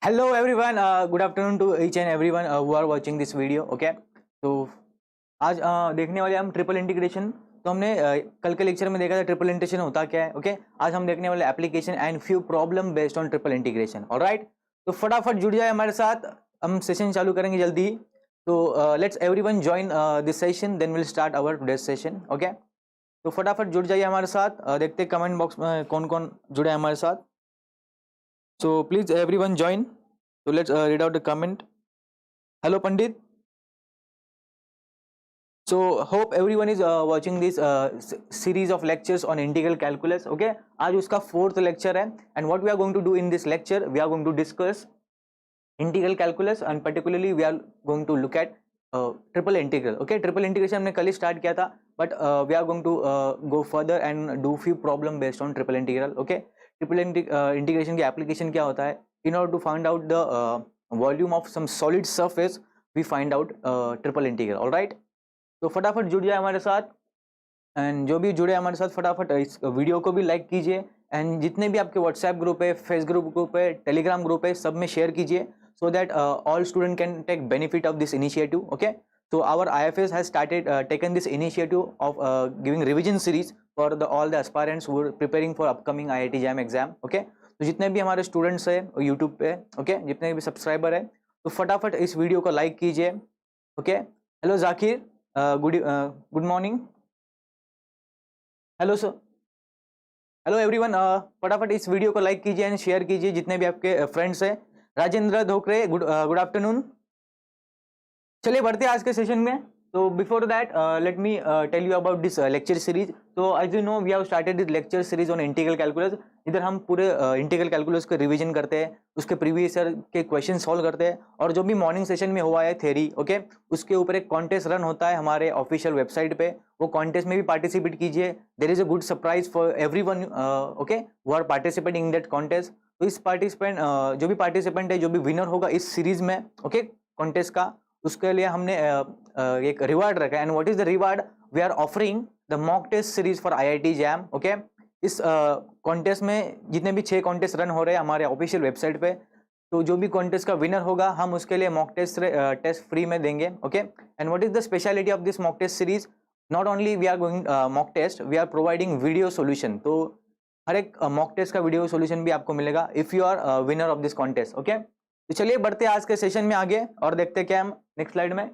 Hello everyone, good afternoon to each and everyone who are watching this video. Okay, तो आज देखने वाले हम ट्रिपल इंटीग्रेशन। तो हमने कल के लेक्चर में देखा था ट्रिपल इंटीग्रेशन होता क्या है। ओके, आज हम देखने वाले application and few problem based on triple integration. Alright, तो फटाफट जुड़ जाए हमारे साथ, हम सेशन चालू करेंगे जल्दी ही। तो let's everyone join this session, then will start our today's session. Okay, तो फटाफट जुड़ जाइए हमारे साथ। देखते हैं कमेंट बॉक्स में कौन कौन जुड़े हमारे साथ। So please everyone join. So let's read out the comment. Hello Pandit. So hope everyone is watching this series of lectures on integral calculus. Okay, आज उसका fourth lecture है, and what we are going to do in this lecture, we are going to discuss integral calculus and particularly we are going to look at triple integral. Okay, triple integration हमने कल ही start किया था, but we are going to go further and do few problem based on triple integral. Okay, triple integration की application क्या होता है? In order to find out the volume of some solid surface we find out triple integral. Alright, तो फटाफट जुड़ जाए हमारे साथ, एंड जो भी जुड़े हमारे साथ फटाफट इस वीडियो को भी लाइक कीजिए, एंड जितने भी आपके व्हाट्सएप ग्रुप है, फेसबुक ग्रुप है, टेलीग्राम ग्रुप है, सब में शेयर कीजिए, so that all student can take benefit of this initiative. Okay, so our IFS has started taken this initiative of giving revision series for all the aspirants who are preparing for upcoming IIT JAM exam. Okay, तो जितने भी हमारे students हैं YouTube पे, okay, जितने भी subscriber है, तो फटाफट इस वीडियो को लाइक कीजिए। Okay, hello Zakir, good morning. Hello sir, hello everyone, फटाफट इस वीडियो को लाइक कीजिए एंड शेयर कीजिए जितने भी आपके फ्रेंड्स हैं। Rajendra Dhokre, good afternoon. चलिए बढ़ते हैं आज के सेशन में। तो before that let me tell you about this lecture series. तो as you know we have started this lecture series on integral calculus. इधर हम पूरे इंटीग्रल कैलकुलस को रिवीजन करते हैं, उसके प्रीवियस ईयर के क्वेश्चन सॉल्व करते हैं, और जो भी मॉर्निंग सेशन में हुआ है थ्योरी, ओके, उसके ऊपर एक कॉन्टेस्ट रन होता है हमारे ऑफिशियल वेबसाइट पे। वो कॉन्टेस्ट में भी पार्टिसिपेट कीजिए, there is a good surprise for everyone, okay, who are participating in that contest. तो इस पार्टिसिपेंट जो भी पार्टिसिपेंट है, जो भी विनर होगा इस सीरीज में, ओके, कॉन्टेस्ट का, उसके लिए हमने एक रिवार्ड रखा है। And what is the reward? We are offering the mock test series for IIT JAM. Okay, इस कॉन्टेस्ट में जितने भी 6 कॉन्टेस्ट रन हो रहे हैं हमारे ऑफिशियल वेबसाइट पे, तो जो भी कॉन्टेस्ट का विनर होगा हम उसके लिए मॉक टेस्ट फ्री में देंगे। Okay, and what is the speciality of this mock test series? Not only we are going mock test, we are providing video solution. तो हर एक मॉक टेस्ट का वीडियो सोल्यूशन भी आपको मिलेगा if you are winner of this contest. Okay, तो चलिए बढ़ते हैं आज के सेशन में आगे और देखते हैं क्या हम नेक्स्ट स्लाइड में।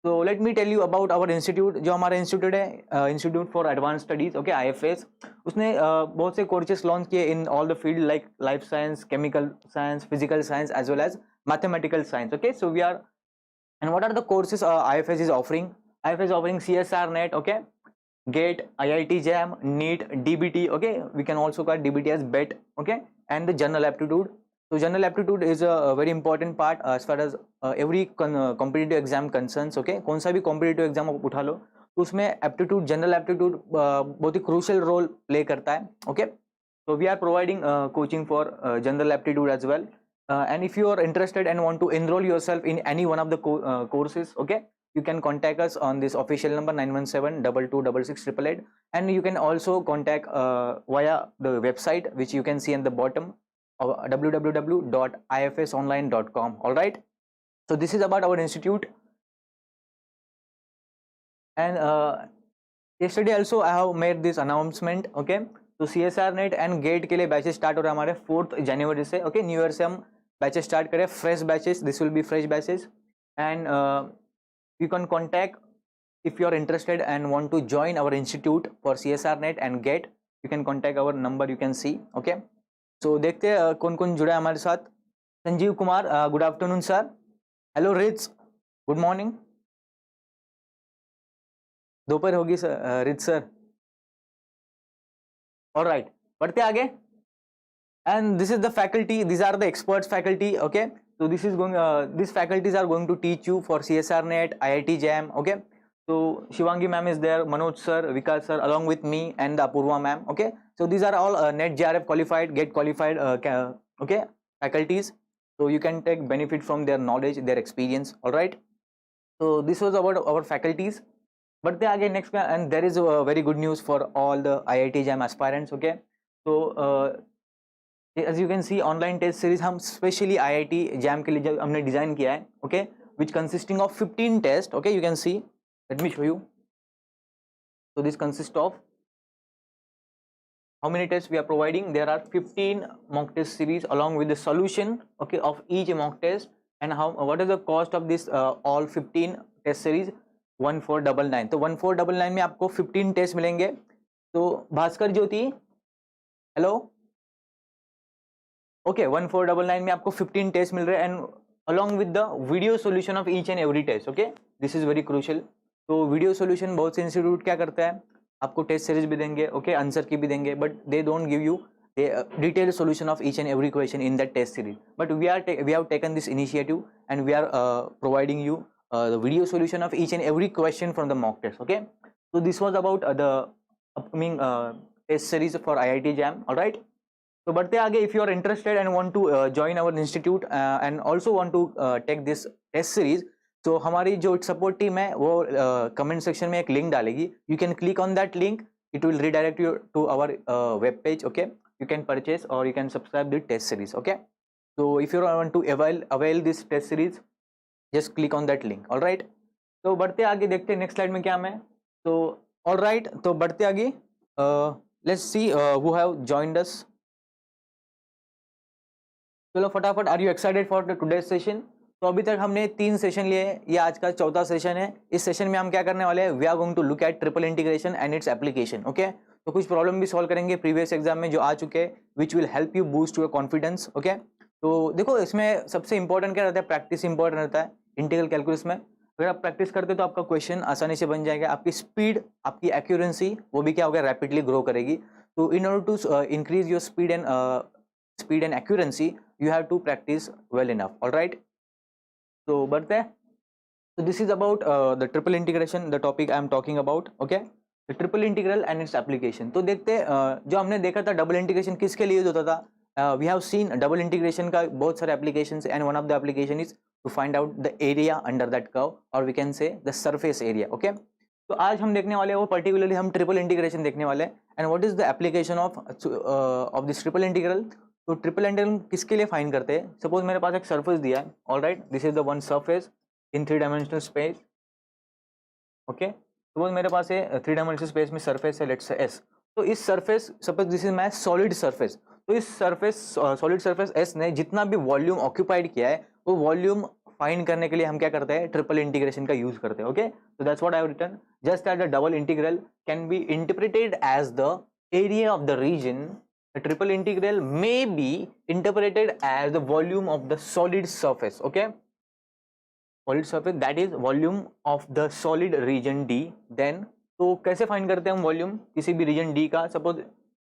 तो let me tell you about our institute. जो हमारा इंस्टीट्यूट है, institute for advance studies, okay, IFS, उसने बहुत से कोर्सेज लॉन्च किए in all the field like life science, chemical science, physical science as well as mathematical science. Okay, so we are, and what are the courses IFS is offering? IFS is offering CSR net, okay, GATE, IIT JAM, NEET, DBT, okay, we can also call DBT as BET, okay, and the general aptitude. So general aptitude is a very important part as far as every competitive exam concerns. Okay, कौन सा भी competitive exam आप उठा लो तो उसमें aptitude, general aptitude बहुत ही crucial role play करता है। Okay, so we are providing coaching for general aptitude as well. And if you are interested and want to enroll yourself in any one of the courses, okay, you can contact us on this official number 917-2266-888, and you can also contact via the website which you can see at the bottom, www.ifsonline.com. all right, so this is about our institute. And yesterday also I have made this announcement. Okay, तो CSR net and gate के लिए batches start हो रहे हैं हमारे 4 जनवरी से। Okay, new year से हम बैचेस स्टार्ट करें, fresh batches, this will B fresh batches, and you can contact if you are interested and want to join our institute for CSR net and GATE. You can contact our number, you can see. Okay, so देखते हैं कौन कौन जुड़ा है हमारे साथ। Sanjeev Kumar, good afternoon sir. Hello rich, good morning. दोपहर होगी सर, रिच सर। ऑलराइट, बढ़ते आगे। And this is the faculty, these are the experts faculty. Okay, so this is going these faculties are going to teach you for CSR net, IIT JAM. Okay, so Shivangi ma'am is there, Manoj sir, Vikas sir, along with me, and Apurva ma'am. Okay, so these are all net JRF qualified, GATE qualified okay, faculties, so you can take benefit from their knowledge, their experience. All right, so this was about our faculties. But they again next, and there is a very good news for all the IIT JAM aspirants. Okay, so as you can see online test series हम specially IIT JAM के लिए जब हमने design किया है, ओके, which consisting of 15 test, okay, you can see, let me show you. So this consists of how many tests we are providing? There are 15 mock test series along with the solution, okay, of each mock test. And how, what is the cost of this all 15 test series? 1499. तो 1499 में आपको 15 test मिलेंगे. तो भास्कर ज्योति, hello, okay, 1499 में आपको 15 test मिल रहे हैं and along with the video solution of each and every test, okay, this is very crucial. तो वीडियो सोल्यूशन बहुत से इंस्टीट्यूट क्या करता है, आपको टेस्ट सीरीज भी देंगे, ओके, आंसर की भी देंगे, but they don't give you detail solution of each and every question in that test series. But we have taken this initiative and we are providing you the video solution of each and every question from the mock test, okay. So this was about the upcoming test series for IIT JAM. All right. So बढ़ते आगे. If you are interested and want to join our institute and also want to take this test series, तो हमारी जो support team है वो comment section में एक link डालेगी. You can click on that link. It will redirect you to our web page. Okay. You can purchase or you can subscribe the test series. Okay. So if you want to avail this test series, just click on that link. All right. तो बढ़ते आगे देखते हैं next slide में क्या है. तो all right, तो बढ़ते आगे. Let's see who have joined us. चलो फटाफट, are you excited for the today's session? तो अभी तक हमने 3 सेशन लिए हैं, ये आज का चौथा सेशन है. इस सेशन में हम क्या करने वाले हैं, we are going to look at triple integration and its application. Okay, तो कुछ प्रॉब्लम भी सॉल्व करेंगे प्रीवियस एग्जाम में जो आ चुके हैं, which will help you boost your confidence. Okay, तो देखो इसमें सबसे इंपॉर्टेंट क्या रहता है, प्रैक्टिस इंपॉर्टेंट रहता है इंटीग्रल कैलकुलस में. अगर आप प्रैक्टिस करते तो आपका क्वेश्चन आसानी से बन जाएगा. आपकी स्पीड, आपकी एक्यूरेंसी वो भी क्या होगा, रैपिडली ग्रो करेगी. तो in order to increase your speed and accuracy you have to practice well enough. Alright, तो बढ़ते हैं. तो this is about the triple integration, the topic I am talking about. Okay, the triple integral and its application. तो देखते जो हमने देखा था डबल इंटीग्रेशन किसके लिए यूज होता था. We have seen double integration का बहुत सारे applications and one of the application is to find out the area under that curve or we can say the surface area. okay, तो आज हम देखने वाले हैं वो particularly हम ट्रिपल इंटीग्रेशन देखने वाले हैं. And what is the application of this triple integral. तो ट्रिपल इंटीग्रल किसके लिए फाइंड करते हैं. सपोज मेरे पास एक सरफेस दिया है. Alright, this is the one surface in 3 dimensional space. Okay, suppose मेरे पास है 3 डायमेंशनल स्पेस में सरफेस है, लेट्स से S. तो इस surface, suppose this is my solid surface. तो इस सरफेस, सॉलिड सरफेस S ने जितना भी वॉल्यूम ऑक्यूपाइड किया है वो वॉल्यूम फाइंड करने के लिए हम क्या करते हैं, ट्रिपल इंटीग्रेशन का यूज करते हैं. Okay, so that's what I have written. Just as the double integral can be interpreted as the area of the region, the triple integral may be interpreted as the volume of the solid surface. Okay, solid surface, that is volume of the solid region D. Then तो कैसे find करते हैं हम volume किसी भी reason D का. Suppose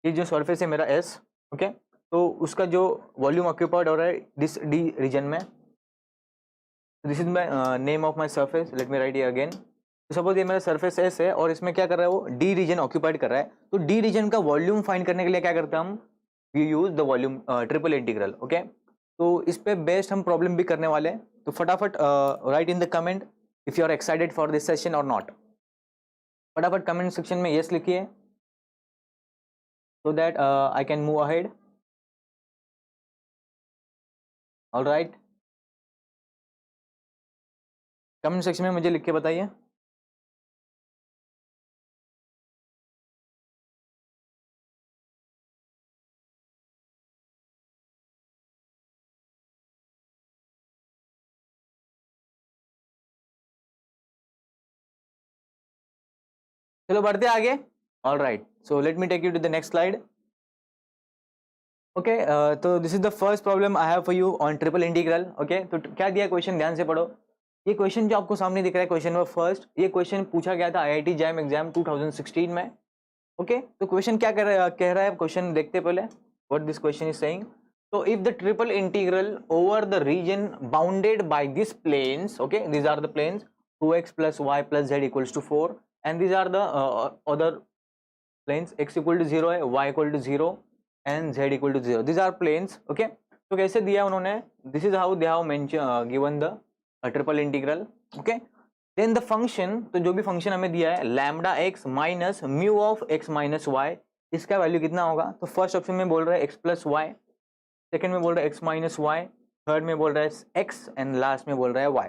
ये जो सरफेस है मेरा S, ओके, तो उसका जो वॉल्यूम ऑक्यूपाइड हो रहा है दिस D रीजन में. This is my name of my surface. Late me right it again. तो सपोज ये मेरा सर्फेस S है और इसमें क्या कर रहा है वो D रीजन ऑक्यूपाइड कर रहा है. तो D रीजन का वॉल्यूम फाइंड करने के लिए क्या करते हैं हम, we use the volume triple integral. Okay, तो इस पे बेस्ड हम प्रॉब्लम भी करने वाले हैं. तो फटाफट right in the comment if you are excited for this session or not. फटाफट कमेंट सेक्शन में यस लिखिए so that I can move ahead. All right, comment section में मुझे लिख के बताइए. चलो बढ़ते आगे. All right, so let me take you to the next slide. Okay, तो this is the first problem I have for you on triple integral. Okay, तो क्या दिया क्वेश्चन, ध्यान से पढ़ो. ये क्वेश्चन जो आपको सामने दिख रहा है, क्वेश्चन नंबर फर्स्ट, ये क्वेश्चन पूछा गया था IIT जैम एग्जाम 2016 में. ओके, तो क्वेश्चन क्या कह रहा है क्वेश्चन देखते पहले what this question is saying. तो if the triple integral over the region bounded by this planes, okay, these are the planes 2x + y + z = 4 and these are the other planes, x = 0 है, y = 0 and z = 0. these are planes. okay, तो कैसे दिया उन्होंने, this is how they have mentioned given the triple integral. Okay, then the function, तो जो भी function हमें दिया है lambda x minus mu of x minus y, इसका वैल्यू कितना होगा. तो फर्स्ट ऑप्शन में बोल रहा है x + y. सेकेंड में बोल रहा है x माइनस वाई, थर्ड में बोल रहा है x एंड लास्ट में बोल रहा है y.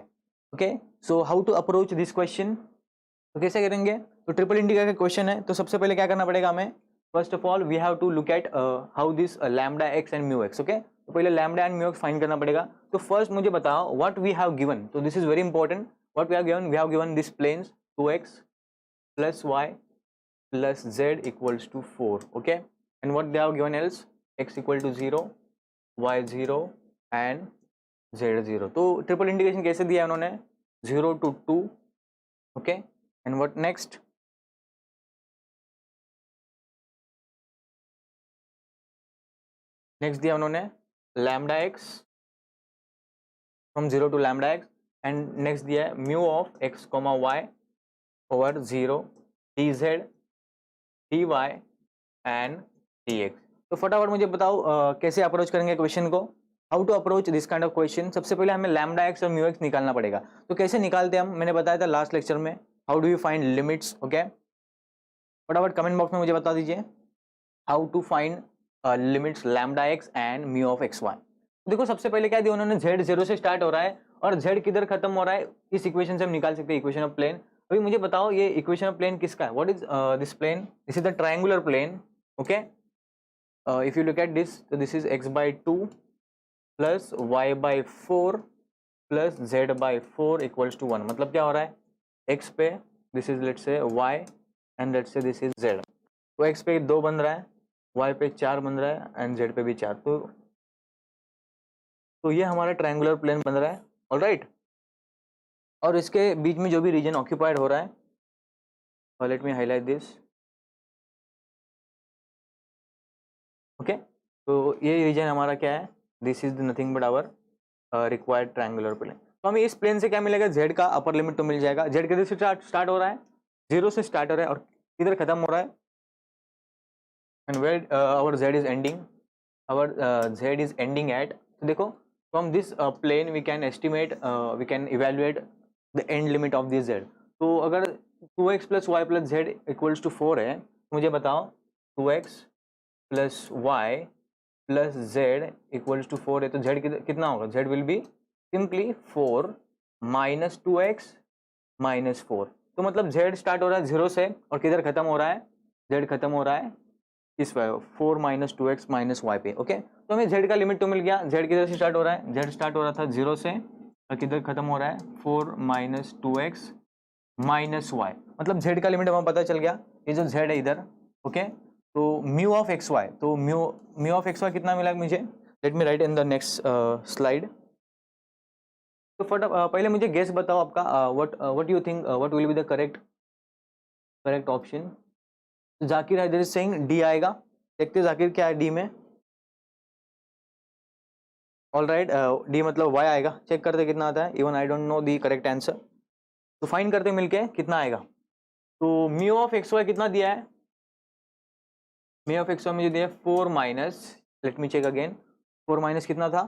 Okay, so how to approach this question, तो कैसे करेंगे? तो ट्रिपल इंटीग्रल का क्वेश्चन है, तो सबसे पहले क्या करना पड़ेगा हमें? First of all we have to look at how this lambda x and mu x. Okay, तो पहले lambda and mu x find करना पड़ेगा. तो फर्स्ट मुझे बताओ व्हाट वी हैव गिवन. तो this is very important. What we have given this planes 2x plus y plus z equals to 4. Okay, and what they have given else? X equal to 0, y 0 and z 0. तो triple integration कैसे दिया है उन्होंने? 0 to 2. Okay, and what next? Next दिया उन्होंने lambda x from 0 to lambda x, and next दिया है mu of x comma y over 0 d z d y and d x. तो फटाफट मुझे बताओ कैसे अप्रोच करेंगे क्वेश्चन को. How to approach this kind of question. सबसे पहले हमें लैम्डा एक्स और म्यू एक्स निकालना पड़ेगा. तो कैसे निकालते हैं हम? मैंने बताया था लास्ट लेक्चर में. How do you find limits. Okay, फटाफट कमेंट बॉक्स में मुझे बता दीजिए how to find limits lambda x and mu of x y. देखो सबसे पहले क्या दिया उन्होंने, z 0 से स्टार्ट हो रहा है और z किधर खत्म हो रहा है, इस इक्वेशन से हम निकाल सकते हैं इक्वेशन ऑफ प्लेन. अभी मुझे बताओ ये इक्वेशन ऑफ प्लेन किसका है? What is this plane? This is the triangular plane. Okay, if you look at this, तो this is x by 2 plus y by 4 plus z by 4 equals to 1. मतलब क्या हो रहा है? x पे this is let's say y and let's say this is z. तो x पे 2 बन रहा है, y पे 4 बन रहा है एंड z पे भी 4. तो ये हमारा ट्रायंगुलर प्लेन बन रहा है. ऑलराइट, और इसके बीच में जो भी रीजन ऑक्यूपाइड हो रहा है, let me highlight this. Okay, तो ये रीजन हमारा क्या है? This is nothing but our required triangular plane. तो हमें इस प्लेन से क्या मिलेगा? z का अपर लिमिट तो मिल जाएगा. z किधर से स्टार्ट हो रहा है? 0 से स्टार्ट हो रहा है और किधर खत्म हो रहा है? And where our z is ending, our z is ending at. तो देखो from this plane we can estimate, we can evaluate the end limit of this z. तो अगर 2x plus y plus z equals to 4 है, तो मुझे बताओ 2x plus y plus z equals to 4 है, तो z कितना होगा? z will be simply 4 minus 2x minus 4. तो मतलब z स्टार्ट हो रहा है 0 से और किधर खत्म हो रहा है? z खत्म हो रहा है इस 4 माइनस 2x माइनस वाई पे. ओके, तो हमें z का लिमिट तो मिल गया. z किधर से स्टार्ट हो रहा है? z स्टार्ट हो रहा था 0 से और किधर खत्म हो रहा है? 4 माइनस 2x माइनस वाई. मतलब z का लिमिट हमें पता चल गया. ये जो z है इधर, ओके, तो म्यू ऑफ एक्स वाई, तो म्यू ऑफ एक्स वाई कितना मिला मुझे? Late me right in the next slide. तो पहले मुझे गेस बताओ आपका, what you think what will be the correct option. Zakir है इज सेइंग डी आएगा. देखते जाकिर क्या है डी में. ऑलराइट, डी मतलब y आएगा. चेक करते कितना आता है. Even I don't know the correct answer. तो फाइंड करते मिलके कितना आएगा. तो म्यू ऑफ एक्स वाई कितना दिया है? म्यू ऑफ एक्स वाई मुझे दिया 4 minus, let me check again, 4 minus कितना था?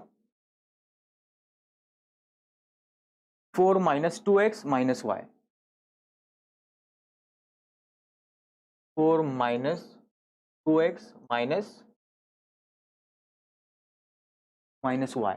4 minus 2x minus y. 4 minus 2x minus y.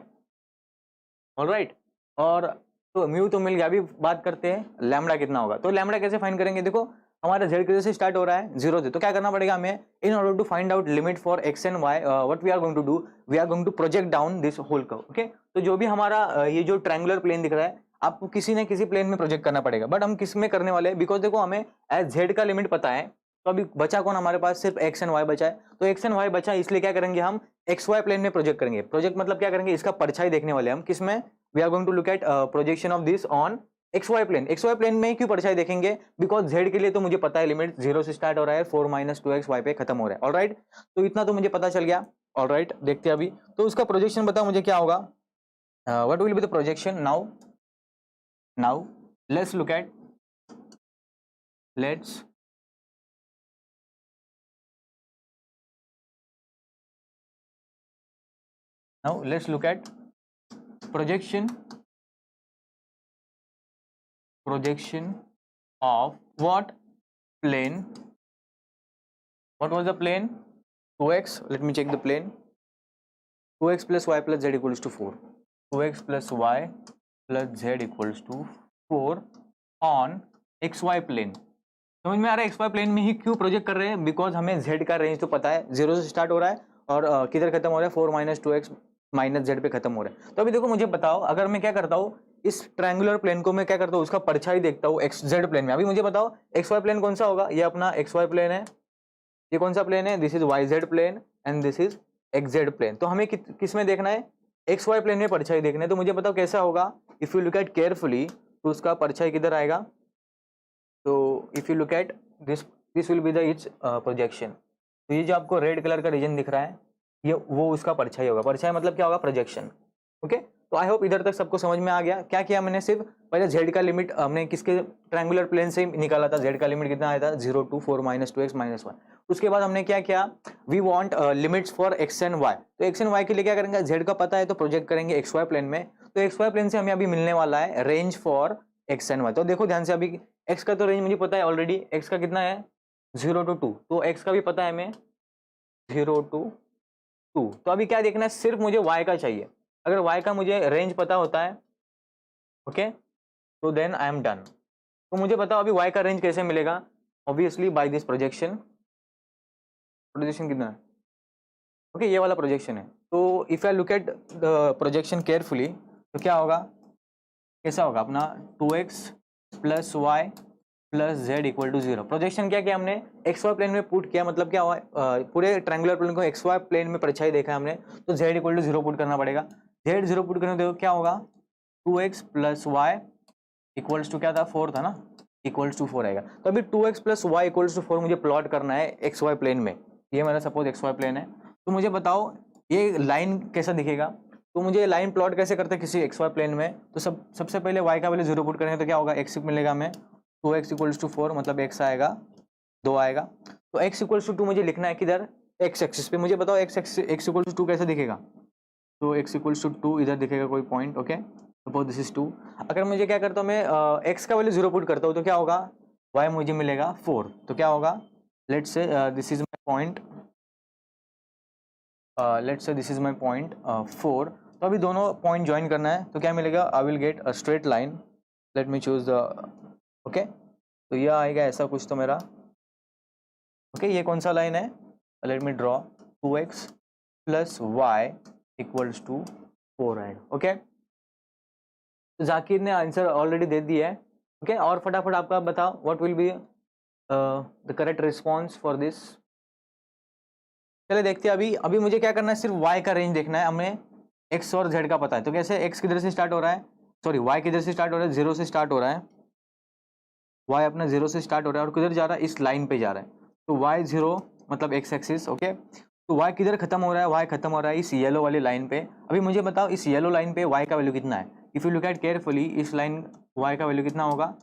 Alright, और तो म्यू तो मिल गया. अभी बात करते हैं लैम्डा कितना होगा. तो लैम्डा कैसे फाइंड करेंगे? देखो हमारा z किधर से स्टार्ट हो रहा है? 0 से. तो क्या करना पड़ेगा हमें? In order to find out limit for x and y, what we are going to do, we are going to project down this whole curve. Okay, तो जो भी हमारा ये जो ट्रायंगुलर प्लेन दिख रहा है, आपको किसी न किसी प्लेन में प्रोजेक्ट करना पड़ेगा. बट हम किस में करने वाले हैं? बिकॉज देखो हमें एज z का लिमिट पता है, तो अभी बचा कौन हमारे पास? सिर्फ x एंड y बचा है. तो x एंड y बचा, इसलिए क्या करेंगे हम? एक्स वाई प्लेन में प्रोजेक्ट करेंगे. प्रोजेक्ट मतलब क्या करेंगे? इसका परछाई देखने वाले हम. किसमें? We are going to look at projection of this on x y plane. X y plane में क्यों परछाई देखेंगे? बिकॉज z के लिए तो मुझे पता है लिमिट 0 से स्टार्ट हो रहा है, 4 माइनस 2x वाई पे खत्म हो रहा है. ऑलराइट, तो इतना तो मुझे पता चल गया. ऑलराइट, देखते हैं अभी. तो उसका प्रोजेक्शन बताओ मुझे क्या होगा. What will be the projection now let's look at, let's look at projection of what plane? What was the plane? 2x. Let me check the plane. 2x plus y plus z equals to 4, 2x plus y plus z equals to 4 on x y plane. समझ में आ रहा है x y plane में ही क्यों project कर रहे हैं? Because हमें जेड का रेंज तो पता है, 0 से स्टार्ट हो रहा है और किधर खत्म हो रहा है, 4 माइनस 2x माइनस जेड पे खत्म हो रहा है। तो अभी देखो मुझे बताओ, अगर मैं क्या करता हूँ, इस ट्रायंगुलर प्लेन को मैं क्या करता हूँ, उसका परछाई देखता हूँ एक्स जेड प्लेन में। अभी मुझे बताओ एक्स वाई प्लेन कौन सा होगा? ये अपना एक्स वाई प्लेन है। ये कौन सा प्लेन है? This is y z plane and this is x z plane. तो हमें किस में देखना है? एक्स वाई प्लेन में परछाई देखना है। तो मुझे बताओ कैसा होगा? If you look eight carefully तो उसका परछाई किधर आएगा? तो if you look at this will be the it's projection. तो ये जो आपको रेड कलर का रीजन दिख रहा है, ये वो उसका परछाई होगा। परछाई मतलब क्या होगा? प्रोजेक्शन। ओके, तो आई होप इधर तक सबको समझ में आ गया। क्या किया मैंने? सिर्फ पहले जेड का लिमिट हमने किसके ट्रायंगुलर प्लेन से निकाला था। जेड का लिमिट कितना आया था? 0 to 4 माइनस 2x माइनस 1। उसके बाद हमने क्या किया? We want limits for x and y. तो एक्स एंड वाई के लिए क्या करेंगे? जेड का पता है तो प्रोजेक्ट करेंगे एक्स वाई प्लेन में। तो एक्स वाई प्लेन से हमें अभी मिलने वाला है range for x and y. तो देखो ध्यान से, अभी एक्स का तो रेंज मुझे पता है ऑलरेडी, एक्स का कितना है? 0 to 2। तो एक्स का भी पता है हमें 0 to 2। तो अभी क्या देखना है? सिर्फ मुझे y का चाहिए। अगर y का मुझे रेंज पता होता है, ओके, तो देन आई एम डन। तो मुझे बताओ अभी y का रेंज कैसे मिलेगा? Obviously by this projection. Projection कितना है? ओके, ये वाला प्रोजेक्शन है। तो if I look at the projection carefully तो क्या होगा? कैसा होगा अपना? 2x plus y plus z equal to 0। Projection क्या किया हमने? एक्स वाई प्लेन में पुट किया। मतलब क्या हुआ? पूरे ट्रायंगुलर प्लेन को एक्स वाई प्लेन में परछाई देखा है हमने, तो जेड इक्वल टू 0 पुट करना पड़ेगा। जेड 0 पुट करने देखो क्या होगा? 2x plus y equals to क्या था? 4 था ना, इक्वल्स टू 4 आएगा। तो अभी 2x plus y equals to 4 मुझे प्लॉट करना है एक्स वाई प्लेन में। ये मेरा सपोज एक्स वाई प्लेन है। तो मुझे बताओ ये लाइन कैसा दिखेगा? तो मुझे लाइन प्लॉट कैसे करते हैं किसी एक्स वाई प्लेन में? तो सबसे पहले y का वैल्यू 0 पुट करेंगे तो क्या होगा? x मिलेगा हमें 2x इक्वल्स टू 4, मतलब x आएगा 2 आएगा। तो x इक्वल्स टू 2 मुझे लिखना है किधर? x एक्सिस पे। मुझे बताओ x इक्वल्स टू 2 कैसे दिखेगा? तो x इक्वल्स टू 2 इधर दिखेगा कोई point, okay, suppose this is 2। अगर मुझे क्या करता हूँ मैं, x का वैल्यू 0 पुट करता हूँ तो क्या होगा? y मुझे मिलेगा 4। तो क्या होगा? Let's say this is my point, let's say this is my point 4। तो अभी दोनों पॉइंट ज्वाइन करना है तो क्या मिलेगा? I will get a straight line. Let me choose the, okay, तो यह आएगा ऐसा कुछ तो मेरा, ओके, ये कौन सा लाइन है? Let me draw 2x plus y equals to 4 आएगा, ओके। तो जाकिर ने आंसर ऑलरेडी दे दिया है, ओके। और फटाफट आपका बताओ what will be the correct response for this. चलिए देखते हैं। अभी मुझे क्या करना है? सिर्फ y का रेंज देखना है। हमें x और z का पता है। तो कैसे? x किधर से स्टार्ट हो रहा है? सॉरी, y किधर से स्टार्ट हो रहा है? 0 से स्टार्ट हो रहा है। y अपना 0 से स्टार्ट हो रहा है और किधर जा रहा है? इस लाइन पे जा रहा है। तो y 0 मतलब x एक्सिस, ओके। तो y किधर खत्म हो रहा है? y खत्म हो रहा है इस येलो वाली लाइन पे। अभी मुझे बताओ इस येलो लाइन पे y का वैल्यू कितना है? If you look eight carefully, इस लाइन y का वैल्यू कितना होगा?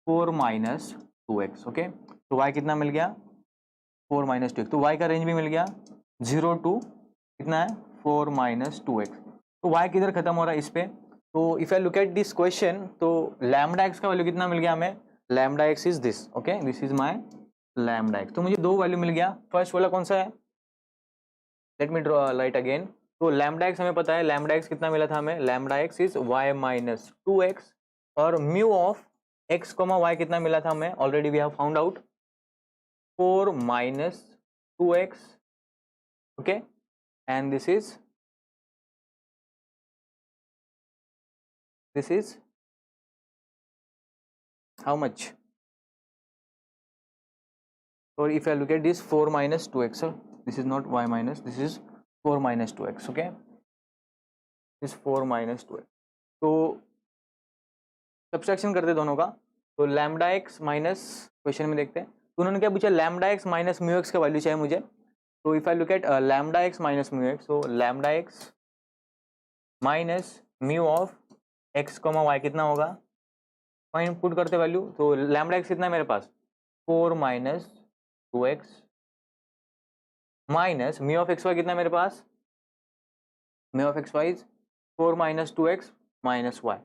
4 माइनस 2x, ओके। तो y कितना मिल गया? 4 माइनस 2x। तो y का रेंज भी मिल गया 0 टू कितना है? 4 माइनस 2x। तो y किधर खत्म हो रहा है? इस पे। तो if I look at this question तो लैम्डा x का वैल्यू कितना मिल गया हमें? Lambda x is this, okay, this is my lambda x। तो मुझे दो वैल्यू मिल गया। फर्स्ट वाला कौन सा है? Let me draw light again. तो लैम्डा x हमें पता है, लैम्डा x कितना मिला था हमें? Lambda x is y minus 2x। और mu of x comma y कितना मिला था हमें? Already we have found out 4 minus 2x, okay, and this is how much? Or if I look at this 4 minus 2x, so this is not y minus, this is 4 minus 2x, okay, this 4 minus 2x। तो subtraction करते दोनों का। तो lambda x minus, question में देखते हैं तो उन्होंने क्या पूछा? Lambda x minus mu x का वैल्यू चाहिए मुझे। तो if I look at lambda x minus mu x, तो lambda x minus mu of x comma y कितना होगा? पॉइंट पुट करते वैल्यू। तो लैम्डा एक्स कितना है मेरे पास? 4 minus 2x minus mu of x y कितना है मेरे पास? Mu of x y is 4 minus 2x minus y.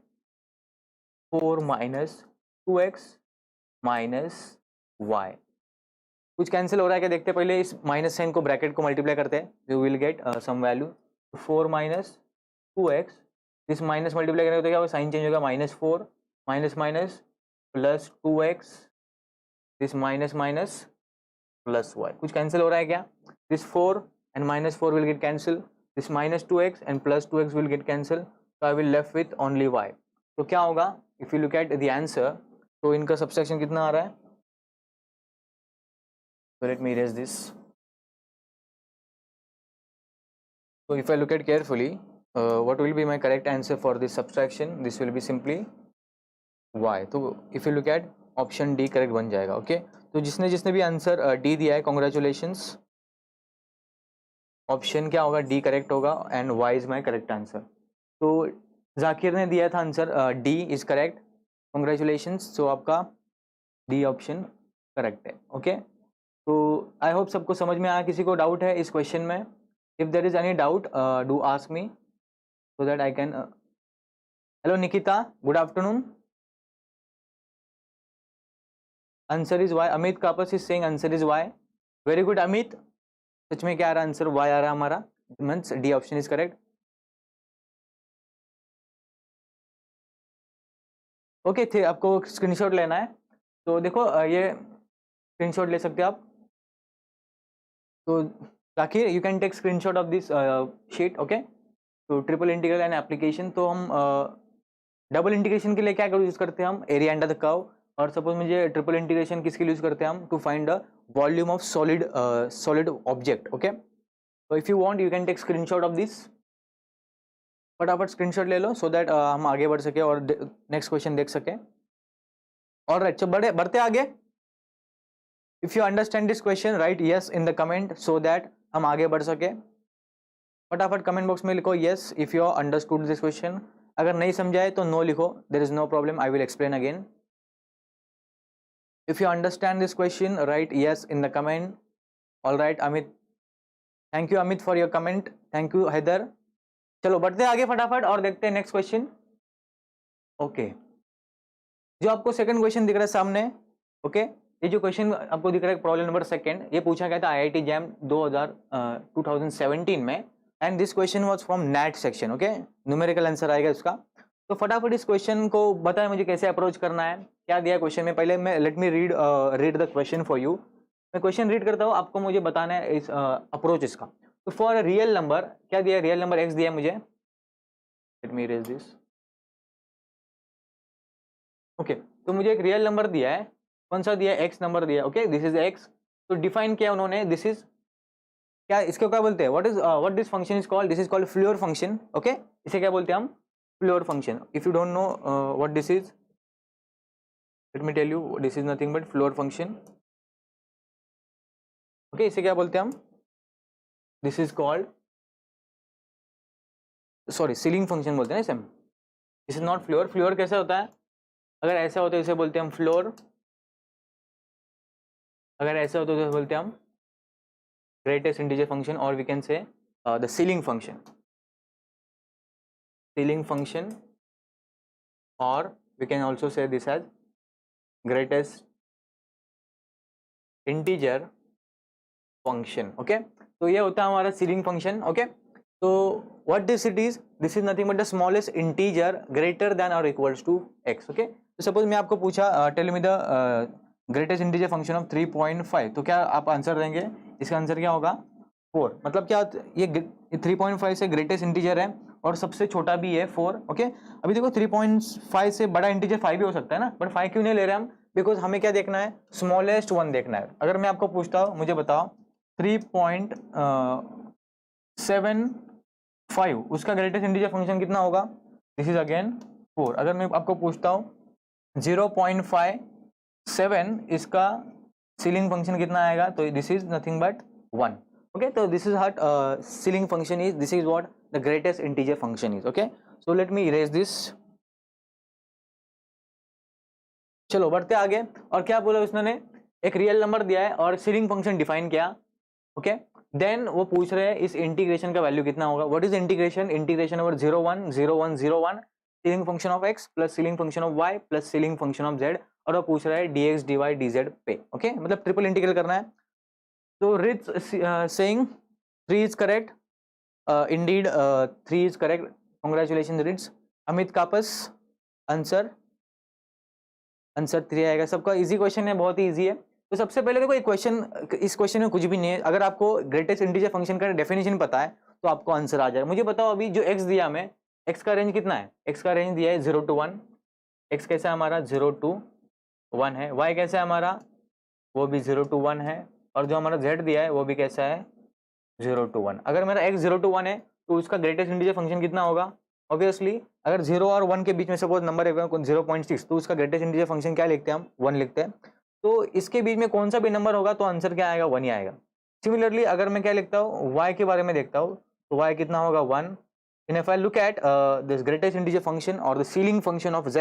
4 minus 2x minus y. कुछ कैंसिल हो रहा है क्या देखते हैं पहले। इस माइनस साइन को, ब्रैकेट को मल्टीप्लाई करते हैं, you will get some value. 4 minus 2x, this minus multiply करेंगे तो क्या होगा, साइन चेंज होगा, -4 minus minus plus 2x, this minus minus plus y, कुछ कैंसिल हो रहा है क्या, this 4 and -4 will get cancel, this -2x and plus 2x will get cancel, so I will left with only y. तो क्या होगा, if you look at the answer, तो इनका सबट्रैक्शन कितना आ रहा है, so let me erase this. So if I look at carefully, what will be my correct answer for this subtraction, this will be simply y. तो if you look at option D correct बन जाएगा. Okay तो जिसने भी answer D दिया है, congratulations, option क्या होगा, डी करेक्ट होगा and y is my correct answer. तो जाकिर ने दिया था answer D is correct, congratulations. So आपका डी ऑप्शन करेक्ट है. ओके तो आई होप सबको समझ में आया. किसी को डाउट है इस क्वेश्चन में? If there is any doubt do ask me so that I can. Hello Nikita, good afternoon. Answer is y. Amit Kapas is saying answer is y. Very good Amit. सच में क्या आ रहा है आंसर, वाई आ रहा है हमारा, means D option is correct. Okay थे आपको स्क्रीनशॉट लेना है तो देखो ये स्क्रीनशॉट ले सकते हैं आप. तो Zakir you can take screenshot of this sheet. Okay तो ट्रिपल इंटीग्रल एंड एप्लीकेशन. तो हम डबल इंटीग्रेशन के लिए क्या यूज करते हैं हम, एरिया अंडर द कर्व. और सपोज मुझे ट्रिपल इंटीग्रेशन किसके लिए यूज करते हैं हम, to find the volume of solid object. Okay तो if you want you can take screenshot of this. फटाफट स्क्रीनशॉट ले लो सो दैट हम आगे बढ़ सके और नेक्स्ट क्वेश्चन देख सके. और अच्छा बढ़ते आगे. If you understand this question right yes in the comment so that हम आगे बढ़ सके. फटाफट कमेंट बॉक्स में लिखो yes if you understood this question. अगर नहीं समझाए तो नो लिखो, there is no problem, I will explain again. If you understand this question right yes in the comment. All right Amit, thank you Amit for your comment. Thank you Haider. चलो बढ़ते आगे फटाफट और देखते हैं नेक्स्ट क्वेश्चन. ओके जो आपको सेकंड क्वेश्चन दिख रहा है सामने. ओके ये जो क्वेश्चन आपको दिख रहा है प्रॉब्लम नंबर सेकंड, ये पूछा गया था आईआईटी जैम 2017 में and this question was from net section. Okay numerical answer आएगा इसका. तो फटाफट इस क्वेश्चन को बताएं मुझे कैसे अप्रोच करना है, क्या दिया क्वेश्चन में. पहले मैं let me read the question for you. मैं क्वेश्चन रीड करता हूँ, आपको मुझे बताना है इस अप्रोच इसका. तो फॉर रियल नंबर क्या दिया, रियल नंबर एक्स दिया मुझे. Late me erase this. Okay तो मुझे एक रियल नंबर दिया है, कौन सा दिया है, एक्स नंबर दिया. Okay this is x. तो डिफाइन किया उन्होंने, दिस इज क्या, इसको क्या बोलते हैं, what this function is called, this is called floor function. Okay इसे क्या बोलते हैं हम, floor function. If you don't know what this is, let me tell you, this is nothing but floor function. Okay इसे क्या बोलते हैं हम, this is called, sorry ceiling function बोलते हैं इसे हम. This is not floor. Floor कैसे होता है, अगर ऐसा होता है इसे बोलते हैं हम फ्लोर, अगर ऐसा होता है तो बोलते हैं हम ग्रेटेस्ट इंटीजर फंक्शन, और we can say the ceiling function, ceiling function, और we can also say this as greatest integer function. Okay तो ये होता है हमारा सीलिंग फंक्शन. ओके तो what this it is, this is nothing but the smallest integer greater than और equals to x. Okay तो suppose मैं आपको पूछा tell me the greatest integer function of 3.5, तो क्या आप आंसर देंगे, इसका आंसर क्या होगा 4. मतलब क्या ये 3.5 से ग्रेटेस्ट इंटीजर है और सबसे छोटा भी है 4. ओके अभी देखो 3.5 से बड़ा इंटीजर 5 भी हो सकता है ना, बट 5 क्यों नहीं ले रहे हम, बिकॉज हमें क्या देखना है, स्मॉलेस्ट वन देखना है. अगर मैं आपको पूछता हूँ, मुझे बताओ 3.75 उसका ग्रेटेस्ट इंटीजर फंक्शन कितना होगा, दिस इज अगेन 4. अगर मैं आपको पूछता हूँ 0.57 इसका सीलिंग फंक्शन कितना आएगा, तो this is nothing but 1. Okay तो दिस इज हट ceiling function is, this is what the greatest integer function is. Okay so let me erase this. चलो बढ़ते आगे. और क्या बोला उसने, एक रियल नंबर दिया है और सीलिंग फंक्शन डिफाइन किया. ओके देन वो पूछ रहे हैं इस इंटीग्रेशन का वैल्यू कितना होगा. What is integration, integration over 0 1 ceiling function of x plus ceiling function of y plus ceiling function of z, और वो पूछ रहा है dx dy dz पे. ओके मतलब ट्रिपल इंटीग्रल करना है. तो Rich saying 3 is correct, indeed 3 is correct, congratulation रीड्स। अमित कापस, आंसर 3 आएगा। सबका इजी क्वेश्चन है, बहुत ही इजी है। तो सबसे पहले देखो एक क्वेश्चन, इस क्वेश्चन में कुछ भी नहीं है। अगर आपको ग्रेटेस्ट इंटीजर फंक्शन का डेफिनेशन पता है तो आपको आंसर आ जाएगा। मुझे बताओ अभी जो x दिया हमें, x का रेंज कितना है? x का रेंज दिया है 0 to 1। x कैसा है हमारा? 0 to 1 है। y कैसा है हमारा? वो भी 0 to 1 है। और जो हमारा z दिया है वो भी कैसा है? 0 to 1। अगर मेरा x 0 to 1 है तो उसका ग्रेटेस्ट इंटीजर फंक्शन कितना होगा? ऑब्वियसली अगर 0 और 1 के बीच में सपोज नंबर है 0.6, तो उसका ग्रेटेस्ट इंटीजर फंक्शन क्या लिखते हैं हम? 1 लिखते हैं। तो इसके बीच में कौन सा भी नंबर होगा तो आंसर क्या आएगा? 1 ही आएगा। सिमिलरली अगर मैं क्या लिखता हूँ, y के बारे में देखता हूँ, तो y कितना होगा? 1। And if I look at this greatest integer function or the ceiling function of z,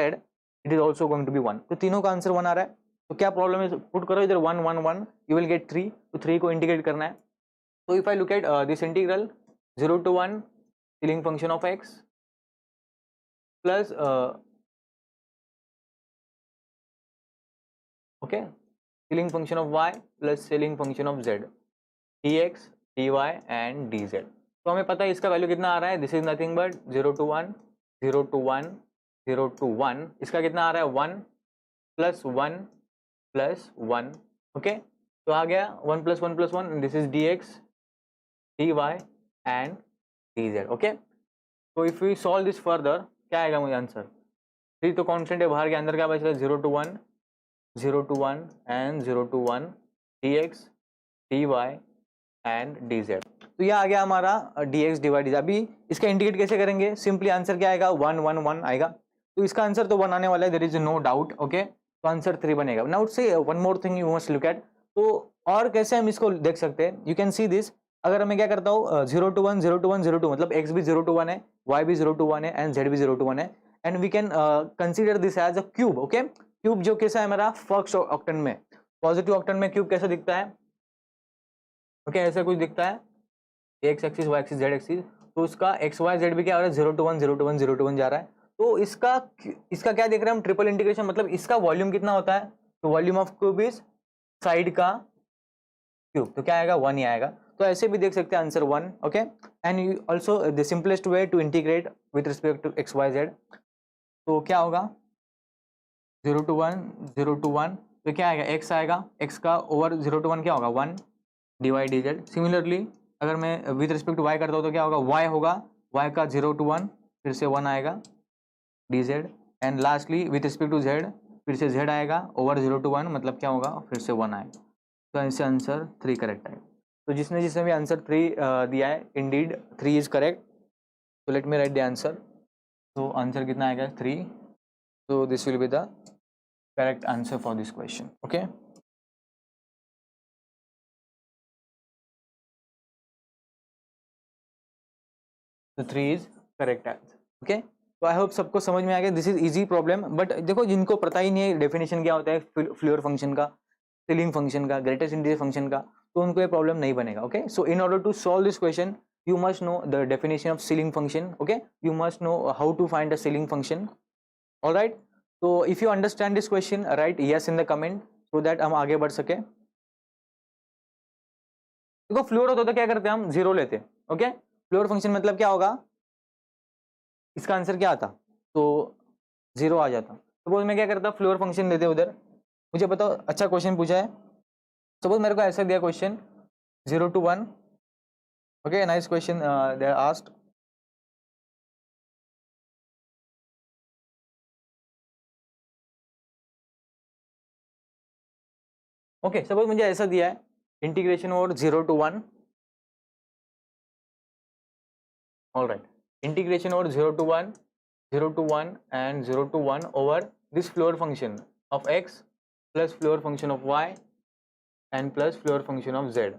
it is also going to be 1। तो तीनों का आंसर 1 आ रहा है। तो क्या प्रॉब्लम है? पुट करो इधर 1 1 1, you will get 3। तो 3 को इंटीग्रेट करना है। तो if I look at this integral 0 to 1 ceiling function of x plus okay ceiling function of y plus ceiling function of z, dx dy and dz। तो हमें पता है इसका वैल्यू कितना आ रहा है? This is nothing but 0 to 1 0 to 1 0 to 1। इसका कितना आ रहा है? 1 plus 1 plus 1। ओके, तो आ गया 1 plus 1 plus 1। This is dx dy and dz। Okay, तो if we solve this further क्या आएगा मुझे आंसर? 3 तो कॉन्स्टेंट है बाहर के, अंदर क्या बच रहा है? 0 to 1 0 to 1 and 0 to 1 dx dy and dz। तो ये आ गया हमारा dx dy dz। अभी इसका इंटीग्रेट कैसे करेंगे? सिंपली आंसर क्या आएगा? 1 1 1 आएगा। तो इसका आंसर तो 1 आने वाला है, there is no doubt. Okay, तो आंसर 3 बनेगा। नाउ से one more thing you must look at. तो और कैसे हम इसको देख सकते हैं? You can see this. अगर मैं क्या करता हूँ 0 to 1 0 to 1 0 to मतलब x भी 0 to 1 है, y भी 0 to 1 है एंड z भी 0 to 1 है। And we can consider this as a cube. Okay, cube जो कैसा है मेरा फर्स्ट ऑक्टेन में, पॉजिटिव ऑक्टेन में क्यूब कैसा दिखता है? ओके, ऐसा कुछ दिखता है, x axis y axis z axis. तो उसका एक्स वाई जेड भी क्या हो रहा है? 0 to 1 0 to 1 0 to 1 जा रहा है। तो इसका क्या देख रहे हैं हम? ट्रिपल इंटीग्रेशन, मतलब इसका वॉल्यूम कितना होता है? तो volume of cube is side का क्यूब, तो क्या आएगा? 1 ही आएगा। तो ऐसे भी देख सकते हैं answer 1। Okay, and you also the simplest way to integrate with respect to x y z, तो क्या होगा? 0 to 1 0 to 1, तो क्या आएगा? x आएगा, x का ओवर 0 to 1 क्या होगा? 1 dy dz। सिमिलरली अगर मैं विथ रिस्पेक्ट टू y करता हूँ तो क्या होगा? y होगा, y का 0 to 1 फिर से 1 आएगा dz। And lastly with respect to z फिर से z आएगा ओवर 0 to 1, मतलब क्या होगा? फिर से 1 आएगा। तो ऐसे आंसर 3 करेक्ट है। तो जिसने भी आंसर 3 दिया है, इंडीड 3 इज करेक्ट। तो let me right the answer. तो आंसर कितना आएगा? 3। तो this will be the correct answer for this question। okay, so 3 is correct answer। okay, तो आई होप सबको समझ में आ गया। This is easy problem. But देखो जिनको पता ही नहीं है डेफिनेशन क्या होता है फ्लोर फंक्शन का, सीलिंग फंक्शन का, ग्रेटेस्ट इंटीजर फंक्शन का, तो उनको ये प्रॉब्लम नहीं बनेगा। Okay, so in order to solve this question you must know the definition of ceiling function। okay, you must know how to find a ceiling function। all right, so if you understand this question, write yes in the comment so that हम आगे बढ़ सके। देखो floor होता तो क्या करते हैं हम? 0 लेते। ओके, फ्लोर फंक्शन मतलब क्या होगा? इसका आंसर क्या आता? तो 0 आ जाता। सपोज मैं क्या करता? फ्लोर फंक्शन लेते उधर। मुझे बताओ, अच्छा क्वेश्चन पूछा है। सपोज मेरे को ऐसा दिया question 0 to 1। Okay, nice question they are asked. Okay, suppose मुझे ऐसा दिया है integration over 0 to 1। Alright, integration over 0 to 1 0 to 1 and 0 to 1 over this floor function of x plus floor function of y and plus floor function of z।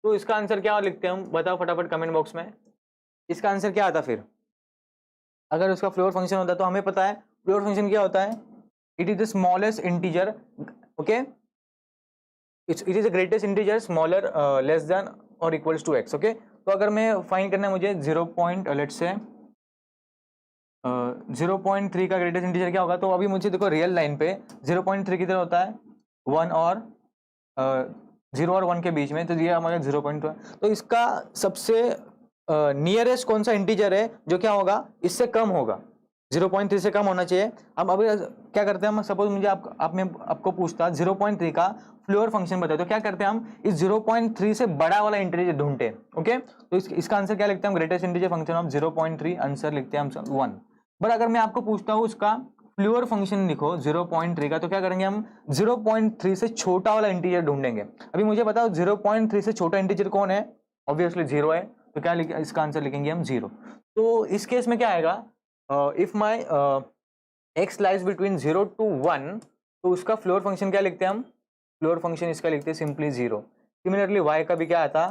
तो इसका answer क्या लिखते हैं हम? बताओ फटाफट कमेंट बॉक्स में। इसका आंसर क्या आता फिर? अगर उसका फ्लोर फंक्शन होता तो हमें पता है फ्लोर फंक्शन क्या होता है? It is the smallest integer. Okay, it is the greatest integer smaller less than और इक्वल्स टू एक्स। ओके, तो अगर मैं फाइंड करना है मुझे 0.3 का ग्रेटेस्ट इंटीजर क्या होगा? तो अभी मुझे देखो रियल लाइन पे 0.3 किधर होता है? 1 और 0 और 1 के बीच में, तो ये हमारे 0.2। तो इसका सबसे नियरेस्ट कौन सा इंटीजर है जो क्या होगा, इससे कम होगा, 0.3 से कम होना चाहिए। हम अभी क्या करते हैं, हम सपोज मुझे आपको पूछता 0.3 का फ्लोर फंक्शन बताए, तो क्या करते हैं हम इस 0.3 से बड़ा वाला इंटीजर ढूंढते हैं। ओके, तो इसका आंसर क्या लिखते हैं हम, greatest integer function of 0.3, answer लिखते हैं हम 1। बट अगर मैं आपको पूछता हूँ उसका फ्लोर फंक्शन लिखो 0.3 का, तो क्या करेंगे हम 0.3 से छोटा वाला इंटीजर ढूंढेंगे। अभी मुझे बताओ 0.3 से छोटा इंटीजर कौन है, ऑब्वियसली 0 है, तो क्या इसका आंसर लिखेंगे हम 0। तो इस केस में क्या आएगा, if my x lies between 0 to 1, तो उसका फ्लोर फंक्शन क्या लिखते हैं हम, फ्लोर फंक्शन इसका लिखते हैं सिंपली 0। सिमिलरली y का भी क्या आता,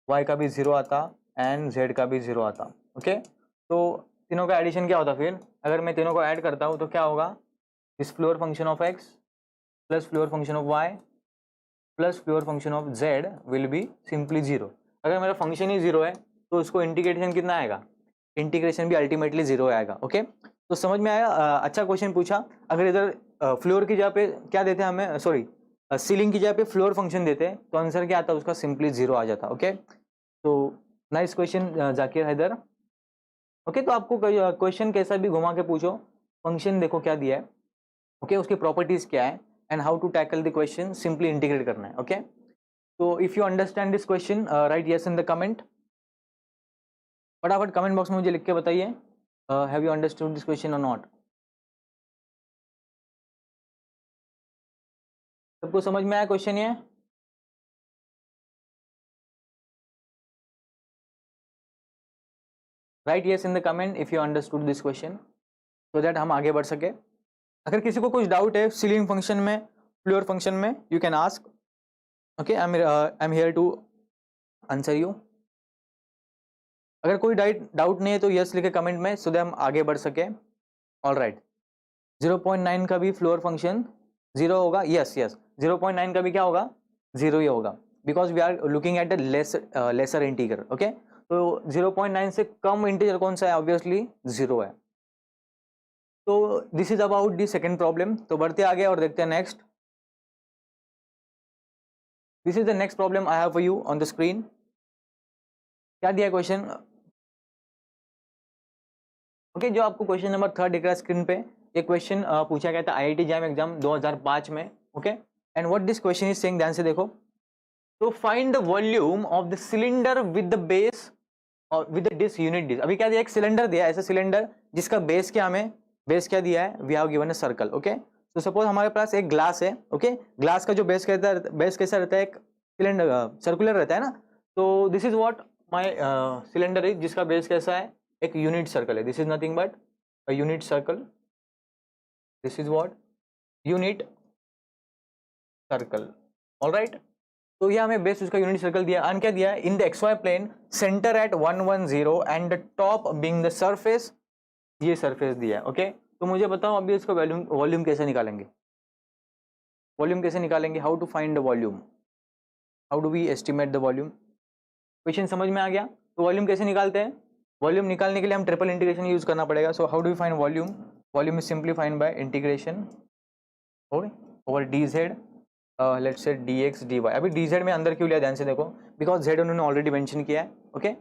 y का भी 0 आता एंड z का भी 0 आता। ओके, तो तीनों का एडिशन क्या होता, फिर अगर मैं तीनों को ऐड करता हूँ तो क्या होगा, इस floor function of x plus floor function of y plus floor function of z will be simply 0। अगर मेरा फंक्शन ही 0 है तो उसको इंटीग्रेशन कितना आएगा, इंटीग्रेशन भी अल्टीमेटली 0 आएगा। ओके, तो समझ में आया, अच्छा क्वेश्चन पूछा। अगर इधर फ्लोर की जगह पे क्या देते हैं हमें, सॉरी सीलिंग की जगह पे फ्लोर फंक्शन देते हैं, तो आंसर क्या आता है उसका, सिंपली 0 आ जाता। ओके, तो nice question Zakir Haider. Okay, तो आपको क्वेश्चन कैसा भी घुमा के पूछो, फंक्शन देखो क्या दिया है, ओके, उसकी प्रॉपर्टीज क्या है and how to tackle the question, simply integrate करना है। ओके, तो if you understand this question right yes in the comment, फटाफट कमेंट बॉक्स में मुझे लिख के बताइए, have you understood this question और नॉट। सबको समझ में आया क्वेश्चन ये, right yes in the comment if you understood this question, so that हम आगे बढ़ सके। अगर किसी को कुछ डाउट है सीलिंग फंक्शन में, फ्लोर फंक्शन में, you can ask. Okay, I am here to answer you. अगर कोई डाउट नहीं है तो यस लिखे कमेंट में, सो दैट हम आगे बढ़ सके। ऑल राइट, 0.9 का भी फ्लोर फंक्शन 0 होगा, यस यस 0.9 का भी क्या होगा, 0 ही होगा, because we are looking at the lesser integer. Okay, तो 0.9 से कम इंटीजर कौन सा है, ऑब्वियसली 0 है। तो this is about the second problem. तो बढ़ते आगे और देखते हैं next. This is the next problem I have for you on the screen. क्या दिया क्वेश्चन, ओके, जो आपको क्वेश्चन नंबर 3 दिख रहा है स्क्रीन पे, ये क्वेश्चन पूछा गया था IIT जैम एग्जाम 2005 में। Okay, and what this question is saying, ध्यान से देखो। तो find the volume of the cylinder with the base और with the disc unit disc. अभी क्या दिया, एक सिलेंडर दिया है, ऐसा सिलेंडर जिसका बेस क्या, हमें बेस क्या दिया है, we have given a circle. Okay, तो सपोज हमारे पास एक ग्लास है। ओके, ग्लास का जो बेस कहता है, बेस कैसा रहता है, एक सिलेंडर सर्कुलर रहता है ना। तो this is what my cylinder is, जिसका बेस कैसा है, एक यूनिट सर्कल है। This is nothing but a unit circle, this is what unit circle. Alright, तो ये हमें बेस उसका यूनिट सर्कल दिया, एंड क्या दिया है, in the XY plane centre at 110 and the top being the surface, ये सरफेस दिया है। ओके, तो मुझे बताओ अभी इसका वॉल्यूम कैसे निकालेंगे, वॉल्यूम कैसे निकालेंगे, how to find the volume, how do we estimate the volume. Question समझ में आ गया। तो वॉल्यूम कैसे निकालते हैं, वॉल्यूम निकालने के लिए हम ट्रिपल इंटीग्रेशन यूज करना पड़ेगा। So how do we find volume, volume is simply find by integration over dz, let's say dx dy। अभी dz में अंदर क्यों लिया, ध्यान से देखो, बिकॉज z उन्होंने ऑलरेडी मेंशन किया है। ओके,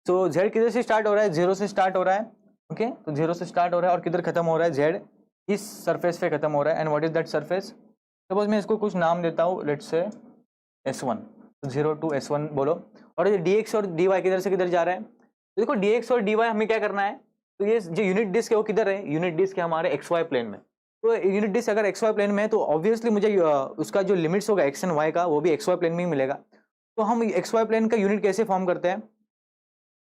सो z किधर से स्टार्ट हो रहा है, 0 से स्टार्ट हो रहा है। ओके, तो 0 से स्टार्ट हो रहा है और किधर खत्म हो रहा है, z इस सरफेस पे खत्म हो रहा है। And what is that surface, suppose मैं इसको कुछ नाम देता हूँ, लेट्स से S1, तो 0 to S1 बोलो। और ये dx और dy किधर से किधर जा रहा है, तो देखो dx और dy हमें क्या करना है, तो ये जो यूनिट डिस्क है वो किधर है, यूनिट डिस्क है हमारे XY प्लेन में। तो यूनिट डिस्क अगर XY प्लेन में है तो ऑब्वियसली मुझे उसका जो लिमिट्स होगा x एंड y का, वो भी XY प्लेन में ही मिलेगा। तो हम XY प्लेन का यूनिट कैसे फॉर्म करते हैं,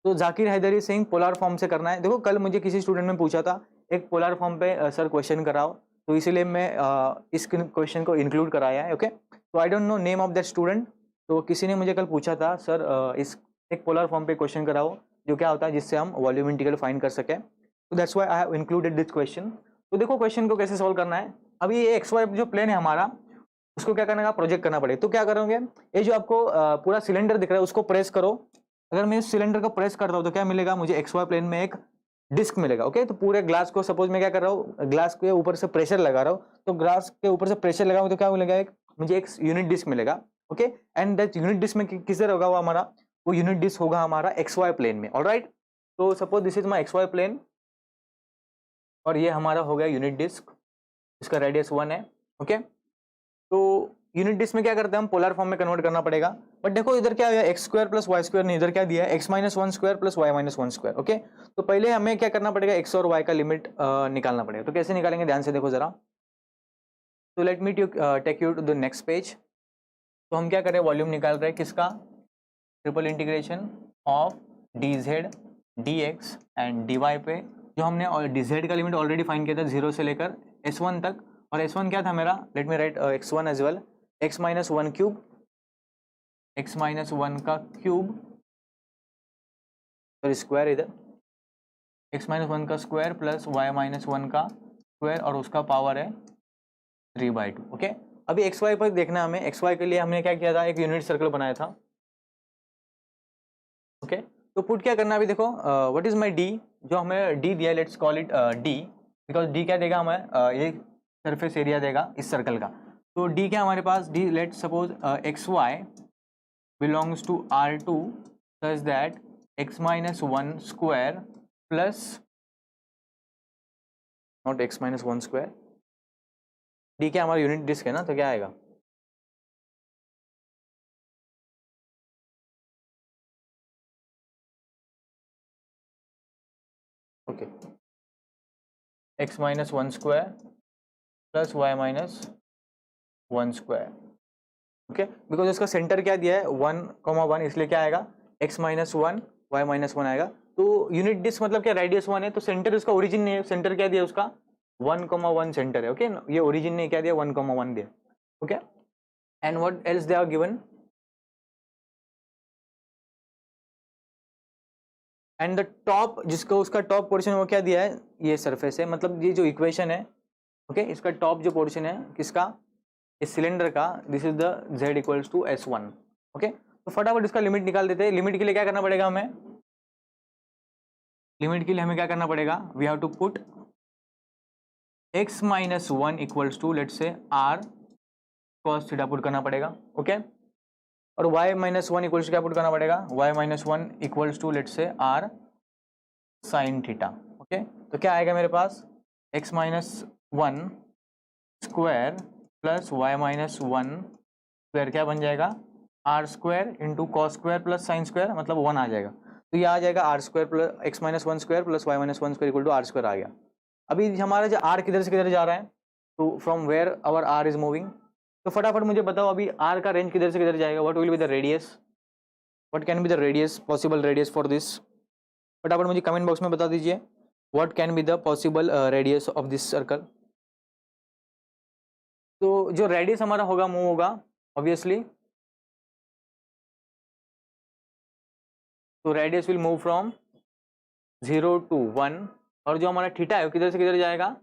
तो जाकिर हैदरी सिंह पोलर फॉर्म से करना है। देखो कल मुझे किसी स्टूडेंट ने पूछा था एक पोलर फॉर्म पे सर क्वेश्चन कराओ, तो इसीलिए मैं इस क्वेश्चन को इंक्लूड कराया है। ओके, तो I don't know name of that student, तो किसी ने मुझे कल पूछा था सर इस एक पोलर फॉर्म पे क्वेश्चन कराओ जो क्या होता है, जिससे हम वॉल्यूम इंटीग्रल फाइंड कर सकें। तो that's why I have included this question. तो देखो क्वेश्चन को कैसे सॉल्व करना है, अभी ये XY जो प्लेन है हमारा, उसको क्या करना है, प्रोजेक्ट करना पड़ेगा। तो क्या करोगे, ये जो आपको पूरा सिलेंडर दिख रहा है उसको प्रेस करो। अगर मैं इस सिलेंडर को प्रेस करता हूँ तो क्या मिलेगा, मुझे XY प्लेन में एक डिस्क मिलेगा। ओके, तो पूरे ग्लास को सपोज मैं क्या कर रहा हूँ, ग्लास के ऊपर से प्रेशर लगा रहा हूँ, तो ग्लास के ऊपर से प्रेशर लगाऊँ तो क्या मिलेगा, एक मुझे एक यूनिट डिस्क मिलेगा। Okay, and that unit disc में किससे होगा वो हमारा वो यूनिट डिस्क होगा हमारा एक्स वाई प्लेन में। ऑलराइट, तो suppose this is my x y plane और ये हमारा हो गया यूनिट डिस्क, इसका रेडियस 1 है। ओके, तो यूनिट डिस्क में क्या करते हैं हम, पोलर फॉर्म में कन्वर्ट करना पड़ेगा। बट देखो इधर क्या है, x square plus y square नहीं, इधर क्या दिया है, x minus one square plus y minus one square. Okay, तो पहले हमें क्या करना पड़ेगा, एक्स और वाई का लिमिट निकालना पड़ेगा। तो कैसे निकालेंगे, ध्यान से देखो जरा। तो let me take you to the next page. तो हम क्या करें, वॉल्यूम निकाल रहे हैं किसका, triple integration of d z d x and d y पे, जो हमने डी जेड का लिमिट ऑलरेडी फाइंड किया था 0 से लेकर S1 तक। और S1 क्या था मेरा, let me write x1 as well, x minus one cube, x minus one का क्यूब और स्क्वायर इधर, x माइनस वन का square plus y minus one का स्क्वायर और उसका पावर है 3/2। ओके, अभी एक्स वाई पर देखना है हमें। एक्स वाई के लिए हमने क्या किया था, एक यूनिट सर्कल बनाया था। ओके, तो पुट क्या करना है अभी देखो, व्हाट इज माय डी, जो हमें डी दिया, let's call it D, because D क्या देगा हमें, ये सरफेस एरिया देगा इस सर्कल का। तो डी क्या हमारे पास, D let's suppose x y belongs to R2 such that x minus one square plus not x minus one square, D क्या हमारा यूनिट डिस्क है ना, तो क्या आएगा, okay, x minus one square plus y minus one square. Okay, because इसका center क्या दिया है 1,1, इसलिए क्या आएगा x minus one y minus one आएगा। तो यूनिट डिस्क मतलब क्या, रेडियस 1 है, तो सेंटर इसका ओरिजिन नहीं है, सेंटर क्या दिया उसका 1,1 सेंटर है। ओके, ये ओरिजिन ने क्या दिया 1,1 दिया। Okay, and what else they are given, and the top, जिसको उसका टॉप पोर्शन वो क्या दिया है, ये सरफेस है, मतलब ये जो इक्वेशन है। ओके, इसका टॉप जो पोर्शन है किसका, इस सिलेंडर का, this is the z equals to S1। Okay, तो फटाफट इसका लिमिट निकाल देते हैं। लिमिट के लिए क्या करना पड़ेगा हमें, लिमिट के लिए हमें क्या करना पड़ेगा, we have to put x minus one equals to let's say r cos theta put करना पड़ेगा। ओके, और y minus one equals to क्या पुट करना पड़ेगा, y minus one equals to let's say r sine theta. Okay, तो क्या आएगा मेरे पास, x minus one square plus y minus one square क्या बन जाएगा, r square into cos square plus sine square, मतलब 1 आ जाएगा। तो ये आ जाएगा r square plus x minus one square plus y minus one square equal to r square आ गया। अभी हमारा जो आर किधर से किधर जा रहा है, तो from where our r is moving, तो फटाफट मुझे बताओ अभी आर का रेंज किधर से किधर जाएगा, what will be the radius, what can be the radius, possible radius for this, फटाफट मुझे कमेंट बॉक्स में बता दीजिए, what can be the possible radius of this circle. तो जो रेडियस हमारा होगा मूव होगा ऑब्वियसली, तो radius will move from 0 to 1, और जो हमारा थीटा है वो किधर से किधर जाएगा,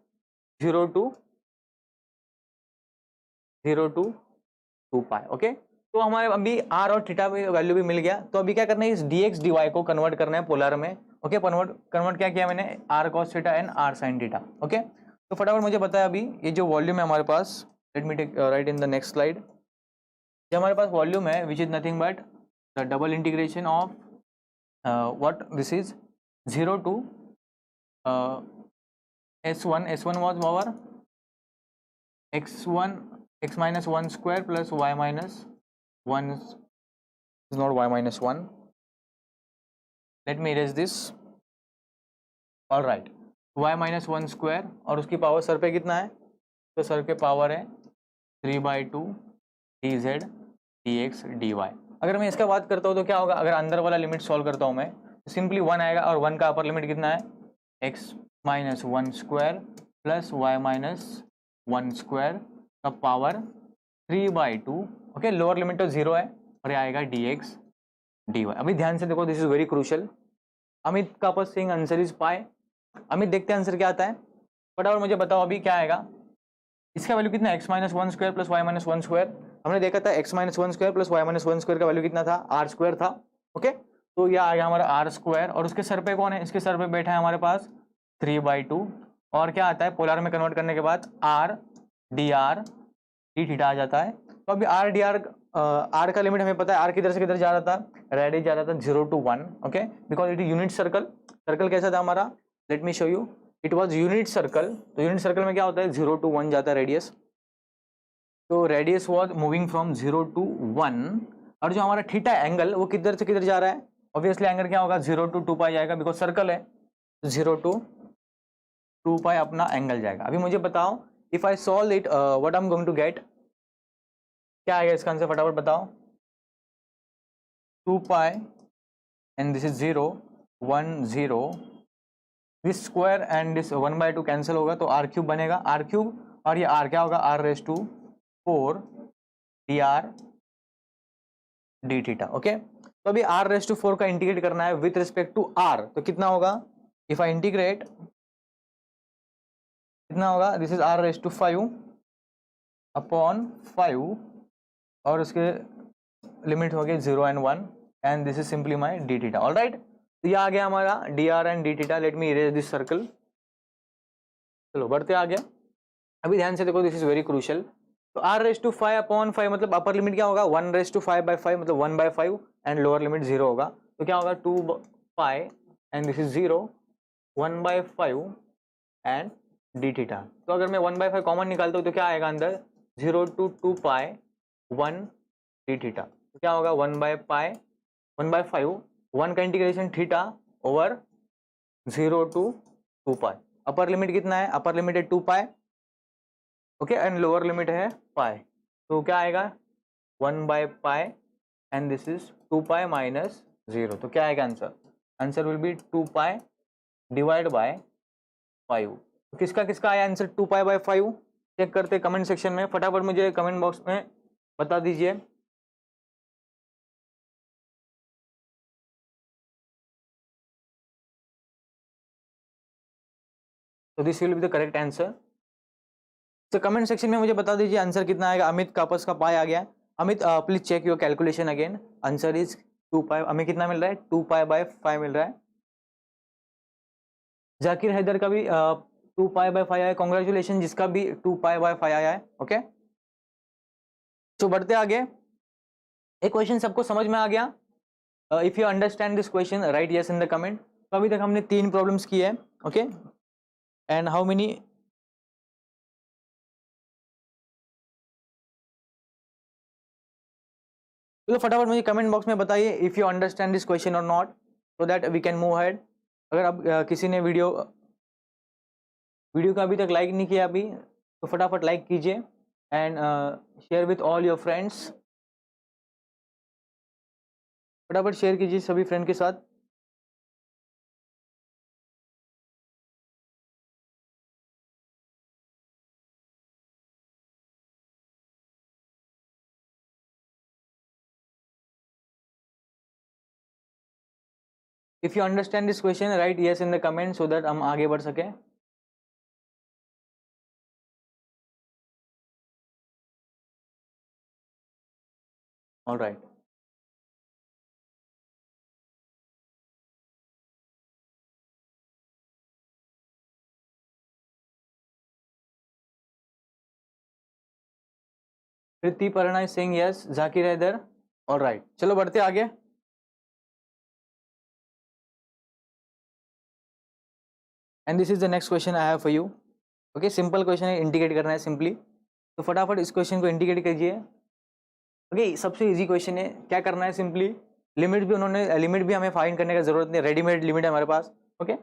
0 to 2 पाई। ओके, तो हमारे अभी आर और थीटा वैल्यू भी मिल गया। तो अभी क्या करना है, इस dx dy को कन्वर्ट करना है पोलर में। ओके, कन्वर्ट क्या किया मैंने, r cos theta and r sine theta. Okay, तो फटाफट मुझे बताया अभी ये जो वॉल्यूम है हमारे पास, let me take right in the next slide, ये हमारे पास वॉल्यूम है which is nothing but the double integration of what this is 0 to S1 was our x minus 1 square plus y minus 1 is not y minus 1. Let me erase this. All right, y minus 1 square और उसकी power sir पे कितना है, तो sir के power है 3/2 dz dx dy। अगर मैं इसका बात करता हूँ तो क्या होगा, अगर अंदर वाला लिमिट सॉल्व करता हूँ मैं, तो सिंपली 1 आएगा, और 1 का अपर लिमिट कितना है, x minus one square plus y minus one square का पावर 3/2। ओके, लोअर लिमिट तो 0 है, और ये आएगा dx dy। अभी ध्यान से देखो, this is very crucial. Amit का पास सिंग आंसर इज पाए। अमित देखते हैं आंसर क्या आता है, फटाफट मुझे बताओ अभी क्या आएगा। इसका वैल्यू कितना है, x minus one square plus y minus one square, हमने देखा था x minus one square plus y minus one square का वैल्यू कितना था, आर स्क्वायर था। ओके, तो यह आ गया हमारा आर स्क्वायर, और उसके सर पे कौन है, इसके सर पे बैठा है हमारे पास 3/2, और क्या आता है पोलर में कन्वर्ट करने के बाद r d r d theta आ जाता है। तो अभी आर डी आर आर का लिमिट हमें पता है, आर किधर से किधर जा रहा था, रेडियस जा रहा था 0 to 1, okay, because it is unit circle. Circle कैसा था हमारा, late me show you, it was unit circle. तो यूनिट सर्कल में क्या होता है, 0 to 1 जाता है रेडियस, तो radius was moving from 0 to 1। और जो हमारा थीटा एंगल वो किधर से किधर जा रहा है, ऑब्वियसली एंगल क्या होगा, 0 to 2 पाई जाएगा, बिकॉज सर्कल है, 0 to 2 पाई अपना एंगल जाएगा। अभी मुझे बताओ, if I solve it what I am going to get, क्या आएगा इसका आंसर, फटाफट बताओ। 2 pi and this is 0 1 0, this square and this 1/2 cancel होगा, तो आर क्यूब बनेगा, आर क्यूब, और ये आर क्या होगा, r raise to 4 d r d theta, okay. तो अभी आर रेस टू 4 का इंटीग्रेट करना है विथ रिस्पेक्ट टू आर, तो कितना होगा, इफ आई इंटीग्रेट कितना होगा, this is r raise to 5 upon 5, और उसके लिमिट हो गई 0 and 1, and this is simply my d theta, all right. तो ये आ गया हमारा d r and d theta. Let me erase this circle. चलो बढ़ते आ गया। अभी ध्यान से देखो, दिस इज वेरी क्रूशियल। तो आर रेस टू 5 अपॉन 5 मतलब अपर लिमिट क्या होगा, 1 रेस टू 5/5 मतलब 1/5, एंड लोअर लिमिट 0 होगा, तो क्या होगा 2 pi and this is 0 1/5 and d theta. तो अगर मैं 1/5 कॉमन निकालता हूँ तो क्या आएगा अंदर, 0 to 2 पाई 1 डी थीटा, तो क्या होगा 1/5, 1 का integration theta over 0 to 2 pi. Upper limit कितना है, अपर लिमिट है 2 pi, okay, and lower limit है पाई, तो क्या आएगा 1/पाई and this is 2 pi minus 0, तो क्या आएगा answer, answer will be 2 pi divide by 5। तो किसका किसका आया आंसर 2 पाई बाय 5, चेक करते कमेंट सेक्शन में, फटाफट मुझे कमेंट बॉक्स में बता दीजिए। तो this will be the correct answer. तो कमेंट सेक्शन में मुझे बता दीजिए आंसर कितना आएगा। अमित का आपस का पाई आ गया। Amit please check your calculation again, answer is 2 pi. हमें कितना मिल रहा है, 2 पाई बाय 5 मिल रहा है। जाकिर हैदर का भी 2 पाई बाय 5 आया, कॉन्ग्रेचुलेशन जिसका भी 2 पाई बाय 5 आया है, ओके। तो बढ़ते आगे, एक क्वेश्चन सबको समझ में आ गया। If you understand this question right yes in the comment. तो अभी तक हमने 3 प्रॉब्लम्स की है, ओके, एंड हाउ मेनी, चलो फटाफट मुझे कमेंट बॉक्स में बताइए if you understand this question और not, so that we can move ahead. अगर अब किसी ने वीडियो का अभी तक लाइक नहीं किया अभी, तो फटाफट लाइक कीजिए and share with all your friends. फटाफट शेयर कीजिए सभी फ्रेंड के साथ। If you understand this question right yes in the comment, so that हम आगे बढ़ सकें। All right, Kriti Parna is saying yes, Zakir Haider, all right. चलो बढ़ते आगे। And this is the next question I have for you, okay. Simple question है, integrate करना है सिंपली, तो फटाफट इस क्वेश्चन को इंटीग्रेट कीजिए, ओके। सबसे इजी क्वेश्चन है, क्या करना है सिंपली, लिमिट भी उन्होंने, लिमिट भी हमें फाइंड करने का जरूरत नहीं, रेडीमेड लिमिट है हमारे पास, ओके।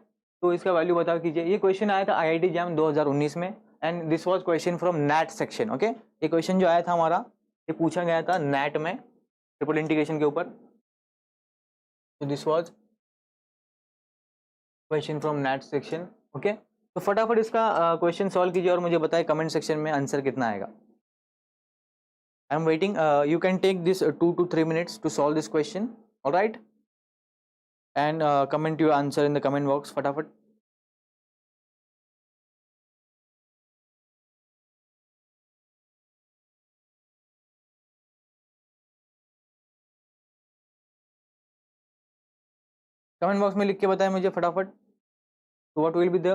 तो इसका वैल्यू बता कीजिए। ये क्वेश्चन आया था आईआईटी जैम 2019 में, and this was question from net section, okay. ये क्वेश्चन जो आया था हमारा, ये पूछा गया था नेट में, ट्रिपल इंटीग्रेशन के ऊपर। तो this was question from net section, okay. तो फटाफट इसका क्वेश्चन सॉल्व कीजिए और मुझे बताए कमेंट सेक्शन में आंसर कितना आएगा। I am waiting, you can take this 2 to 3 minutes to solve this question, all right, and comment your answer in the comment box फटाफट। कमेंट बॉक्स में लिख के बताएं मुझे फटाफट, what will be the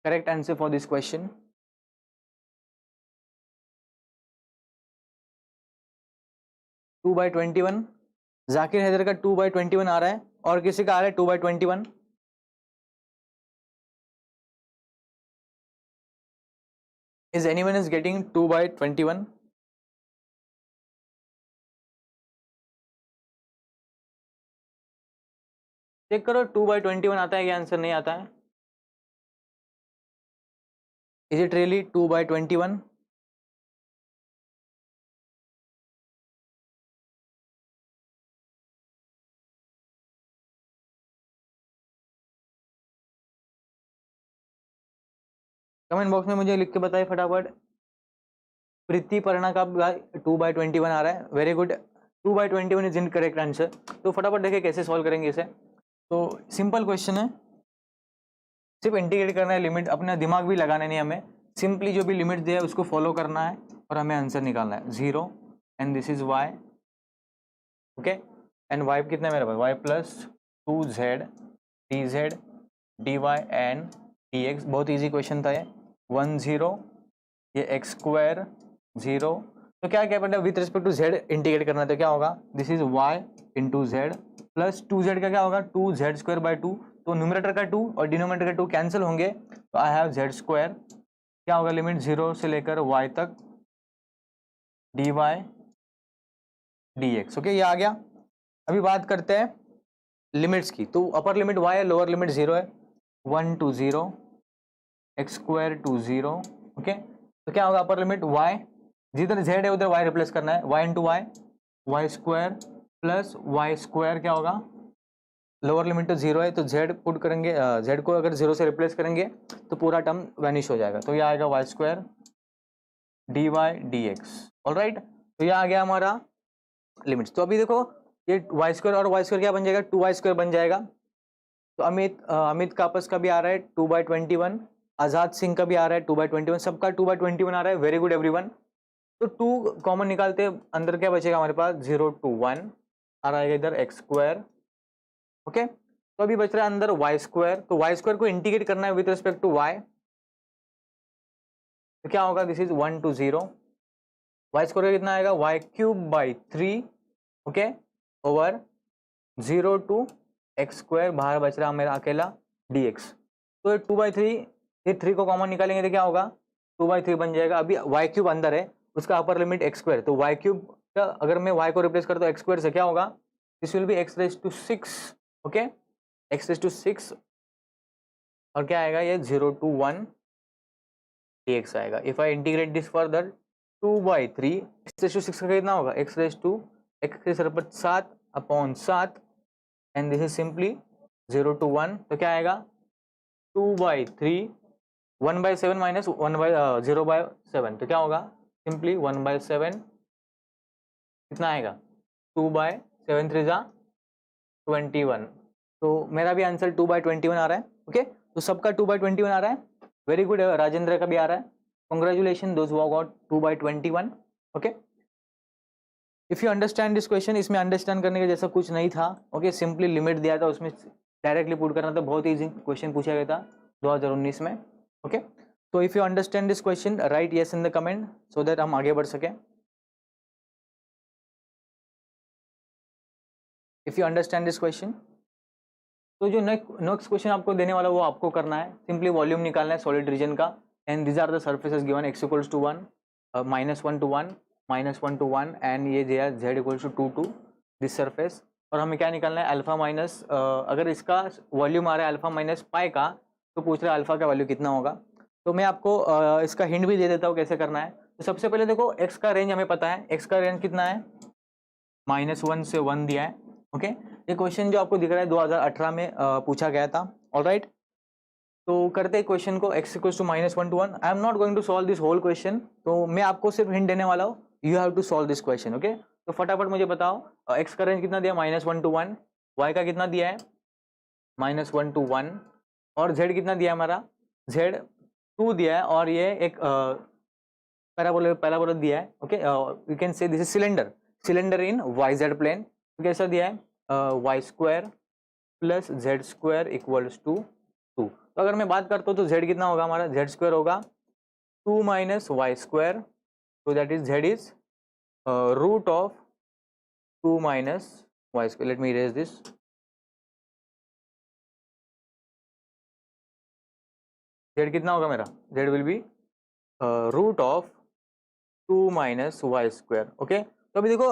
correct answer for this question. 2/21, Zakir Haider का 2/21 आ रहा है, और किसी का आ रहा है 2/21? Is anyone is getting 2/21? Check करो 2/21 आता है, क्या आंसर नहीं आता है? Is it really 2/21? Comment box में मुझे लिख के बताइए फटाफट। प्रीति पर्णा का 2/21 आ रहा है, very good. 2/21 is incorrect answer. तो फटाफट देखिए कैसे सॉल्व करेंगे इसे। तो सिंपल क्वेश्चन है, सिर्फ इंटीग्रेट करना है, लिमिट अपना दिमाग भी लगाना नहीं हमें, सिंपली जो भी लिमिट दिया है उसको फॉलो करना है और हमें आंसर निकालना है। 0 and this is y, okay, and y कितना है मेरे पास, y plus 2z dz dy and dx। बहुत इजी क्वेश्चन था ये। 1 0, ये x स्क्वायर 0, तो क्या क्या पड़ता है with respect to z integrate करना है, तो क्या होगा, this is y into z plus 2z का क्या होगा 2z स्क्वायर बाई 2, तो न्यूमरेटर का 2 और डिनोमिनेटर का 2 कैंसिल होंगे, तो आई हैव z स्क्वायर, क्या होगा लिमिट 0 से लेकर y तक dy dx। ओके, ये आ गया। अभी बात करते हैं लिमिट्स की। तो अपर लिमिट y है, लोअर लिमिट 0 है, 1 to 0 x square to 0, okay. तो क्या होगा अपर लिमिट y, जिधर z है उधर y रिप्लेस करना है, y into y square plus y square क्या होगा, लोअर लिमिट तो 0 है तो z पुट करेंगे, z को अगर 0 से रिप्लेस करेंगे तो पूरा टर्म वैनिश हो जाएगा, तो ये आएगा y square dy dx। Alright, तो ये आ गया हमारा लिमिट्स। तो अभी देखो ये y स्क्वायर और y स्क्वायर क्या बन जाएगा, 2y स्क्वायर बन जाएगा। तो अमित का आपस का भी आ रहा है 2/21, आजाद सिंह का भी आ रहा है 2/21, सबका 2/21 आ रहा है, वेरी गुड एवरीवन। तो 2 कॉमन निकालते हैं, अंदर क्या बचेगा हमारे पास, 0 to 1 आ रहा है इधर x स्क्वायर, ओके। तो अभी बच रहा है अंदर y स्क्वायर, तो y स्क्वायर को इंटीग्रेट करना है विद रिस्पेक्ट टू y, तो क्या होगा, this is 1 to 0, y square कितना आएगा, y cube by 3, okay, over 0 to x square, बाहर बच रहा मेरा अकेला dx। तो 2/3, ये 3 को कॉमन निकालेंगे तो क्या होगा, 2/3 बन जाएगा। अभी y क्यूब अंदर है, उसका अपर लिमिट x स्क्वायर, तो y क्यूब का अगर मैं y को रिप्लेस करता हूँ x स्क्वायर से क्या होगा, this will be x raise to 6, okay, x raise to 6, और क्या आएगा ये 0 to 1 dx आएगा। If I integrate this further 2/3, x raise to 6 का कितना होगा, x रेज टू x के सरपट 7 upon 7, and this is simply 0 to 1, तो क्या आएगा 2/3, 1/7 माइनस 0/7, तो क्या होगा सिंपली 1/7, कितना आएगा 2/7 3 जा 21। तो मेरा भी आंसर 2/21 आ रहा है, ओके। तो सबका 2/21 आ रहा है, वेरी गुड। राजेंद्र का भी आ रहा है, congratulation those who got 2/21, okay. If you understand this question, इसमें अंडरस्टैंड करने का जैसा कुछ नहीं था, ओके, सिंपली लिमिट दिया था, उसमें डायरेक्टली पुट करना था, बहुत ईजी क्वेश्चन पूछा गया था 2019 में, ओके। तो if you understand this question right yes in the comment so that हम आगे बढ़ सकें। If you understand this question, तो जो नेक्स्ट क्वेश्चन आपको देने वाला वो आपको करना है, सिंपली वॉल्यूम निकालना है सॉलिड रीजन का, and this are the surfaces given x equals to 1, -1 to 1, -1 to 1, and ये z equals to 2 to this surface. और हमें क्या निकालना है, अल्फा माइनस, अगर इसका वॉल्यूम आ रहा है अल्फा माइनस पाई का, तो पूछ रहा है अल्फा का वैल्यू कितना होगा। तो मैं आपको इसका हिंट भी दे देता हूँ कैसे करना है। तो सबसे पहले देखो x का रेंज हमें पता है, x का रेंज कितना है, -1 से 1 दिया है, ओके। ये क्वेश्चन जो आपको दिख रहा है 2018 में पूछा गया था, ऑलराइट। तो करते क्वेश्चन को, x equals to -1 to 1। I am not going to solve this whole question, तो मैं आपको सिर्फ हिंट देने वाला हूँ, you have to solve this question, okay. तो फटाफट मुझे बताओ, x का रेंज कितना दिया, -1 to 1, y का कितना दिया है, -1 to 1, और z कितना दिया है हमारा, z 2 दिया है, और ये एक पैराबोला दिया है, okay. You can say this is cylinder in YZ plane, कैसा दिया है, y square plus z square equals to 2। तो अगर मैं बात करता हूँ तो z कितना होगा हमारा, z स्क्वायर होगा 2 माइनस y स्क्वायर, तो that is z is root of 2 minus y square. Let me erase this. Z कितना होगा मेरा? Z will be root of 2 minus y square. Okay, तो अभी देखो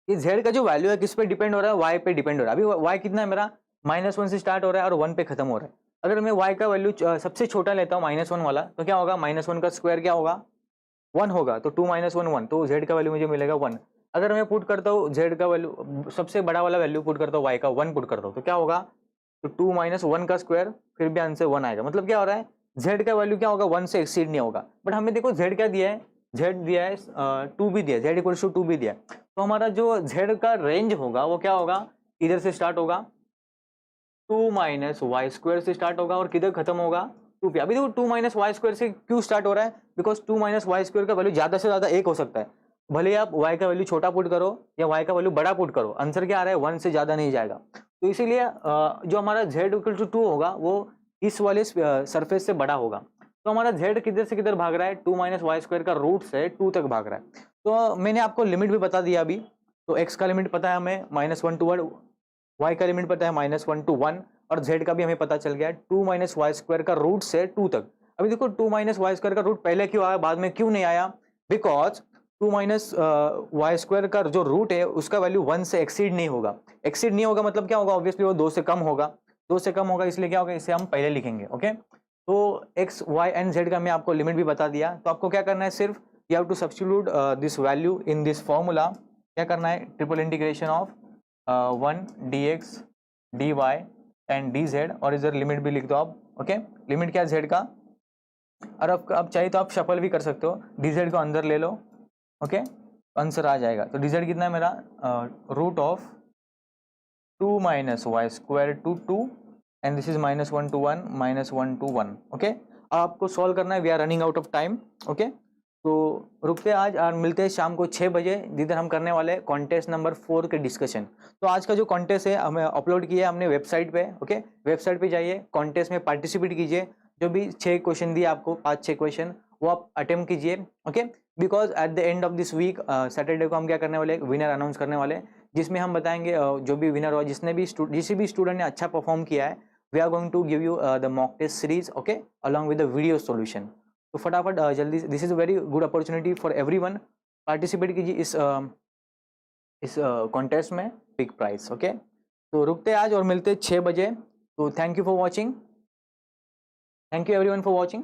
ये z का जो वैल्यू है किस पे डिपेंड हो रहा है? y पे डिपेंड हो रहा है. अभी y कितना है मेरा? -1 से स्टार्ट हो रहा है और 1 पे खत्म हो रहा है. अगर मैं y का वैल्यू सबसे छोटा लेता हूँ -1 वाला, तो क्या होगा? -1 का स्क्वायर क्या होगा? 1 होगा. तो 2 - 1 1, तो z का वैल्यू मुझे मिलेगा 1. अगर मैं पुट करता हूँ z का वैल्यू, सबसे बड़ा वाला वैल्यू पुट करता हूँ y का 1 पुट करता हूँ, तो क्या होगा? तो 2 - 1 का स्क्वायर, फिर भी आंसर 1 आएगा. मतलब क्या हो रहा है? z का वैल्यू क्या होगा? 1 से एक्सीड नहीं होगा. बट हमें देखो z क्या दिया है? z दिया है 2 भी दिया है, z इक्वल्स टू 2 भी दिया है. तो हमारा जो z का रेंज होगा वो क्या होगा? इधर से स्टार्ट होगा 2 - y स्क्वायर से स्टार्ट होगा और किधर खत्म होगा? 2 पे. अभी देखो 2 - y स्क्वायर से क्यों स्टार्ट हो रहा है? बिकॉज 2 - y स्क्वायर का वैल्यू ज्यादा से ज्यादा 1 हो सकता है. भले आप y का वैल्यू छोटा पुट करो या y का वैल्यू बड़ा पुट करो, आंसर क्या आ रहा है? 1 से ज्यादा नहीं जाएगा. तो इसीलिए जो हमारा z इक्वल टू 2 होगा वो इस वाले सरफेस से बड़ा होगा. तो हमारा z किधर से किधर भाग रहा है? 2 - y स्क्वायर का रूट से 2 तक भाग रहा है. तो मैंने आपको लिमिट भी बता दिया अभी. तो x का लिमिट पता है हमें -1 to 1, y का लिमिट पता है -1 to 1, और z का भी हमें पता चल गया 2 - y स्क्वायर का रूट से 2 तक. अभी देखो 2 - y स्क्वायर का रूट पहले क्यों आया, बाद में क्यों नहीं आया? बिकॉज 2 - y स्क्वायर का जो रूट है उसका वैल्यू 1 से एक्सीड नहीं होगा. एक्सीड नहीं होगा मतलब क्या होगा? ऑब्वियसली वो 2 से कम होगा. 2 से कम होगा इसलिए क्या होगा? इसे हम पहले लिखेंगे. ओके, तो x, y एंड z का मैं आपको लिमिट भी बता दिया. तो आपको क्या करना है? सिर्फ you have to substitute this value in this formula. क्या करना है? Triple integration of 1 dx dy and dz, और इधर लिमिट भी लिख दो आप. ओके, लिमिट क्या है z का? और अब चाहिए तो आप शफल भी कर सकते हो, dz को अंदर ले लो. ओके, आंसर आ जाएगा. तो dz कितना है मेरा? Root of 2 - y square to 2 and this is -1 to 1, -1 to 1. Okay, आपको सॉल्व करना है. We are running out of time. Okay, तो रुकते आज और मिलते हैं शाम को 6 बजे, जिधर हम करने वाले हैं कॉन्टेस्ट नंबर 4 के डिस्कशन. तो आज का जो कॉन्टेस्ट है हमें अपलोड किया है हमने वेबसाइट पे. ओके, वेबसाइट पे जाइए, कॉन्टेस्ट में पार्टिसिपेट कीजिए. जो भी 6 क्वेश्चन दिए आपको, 5-6 क्वेश्चन, वो आप अटेम्प्ट कीजिए. Okay, because at the end of this week Saturday को हम क्या करने वाले? विनर अनाउंस करने वाले, जिसमें हम बताएंगे जो भी विनर हो, जिसने भी जिस भी स्टूडेंट ने अच्छा परफॉर्म किया है, we are going to give you the mock test series. Okay, along with the video solution. तो फटाफट जल्दी, this is a very good opportunity for everyone. Participate कीजिए इस कॉन्टेस्ट में, बिग प्राइज. ओके, तो रुकते आज और मिलते 6 बजे. तो thank you for watching. Thank you everyone for watching.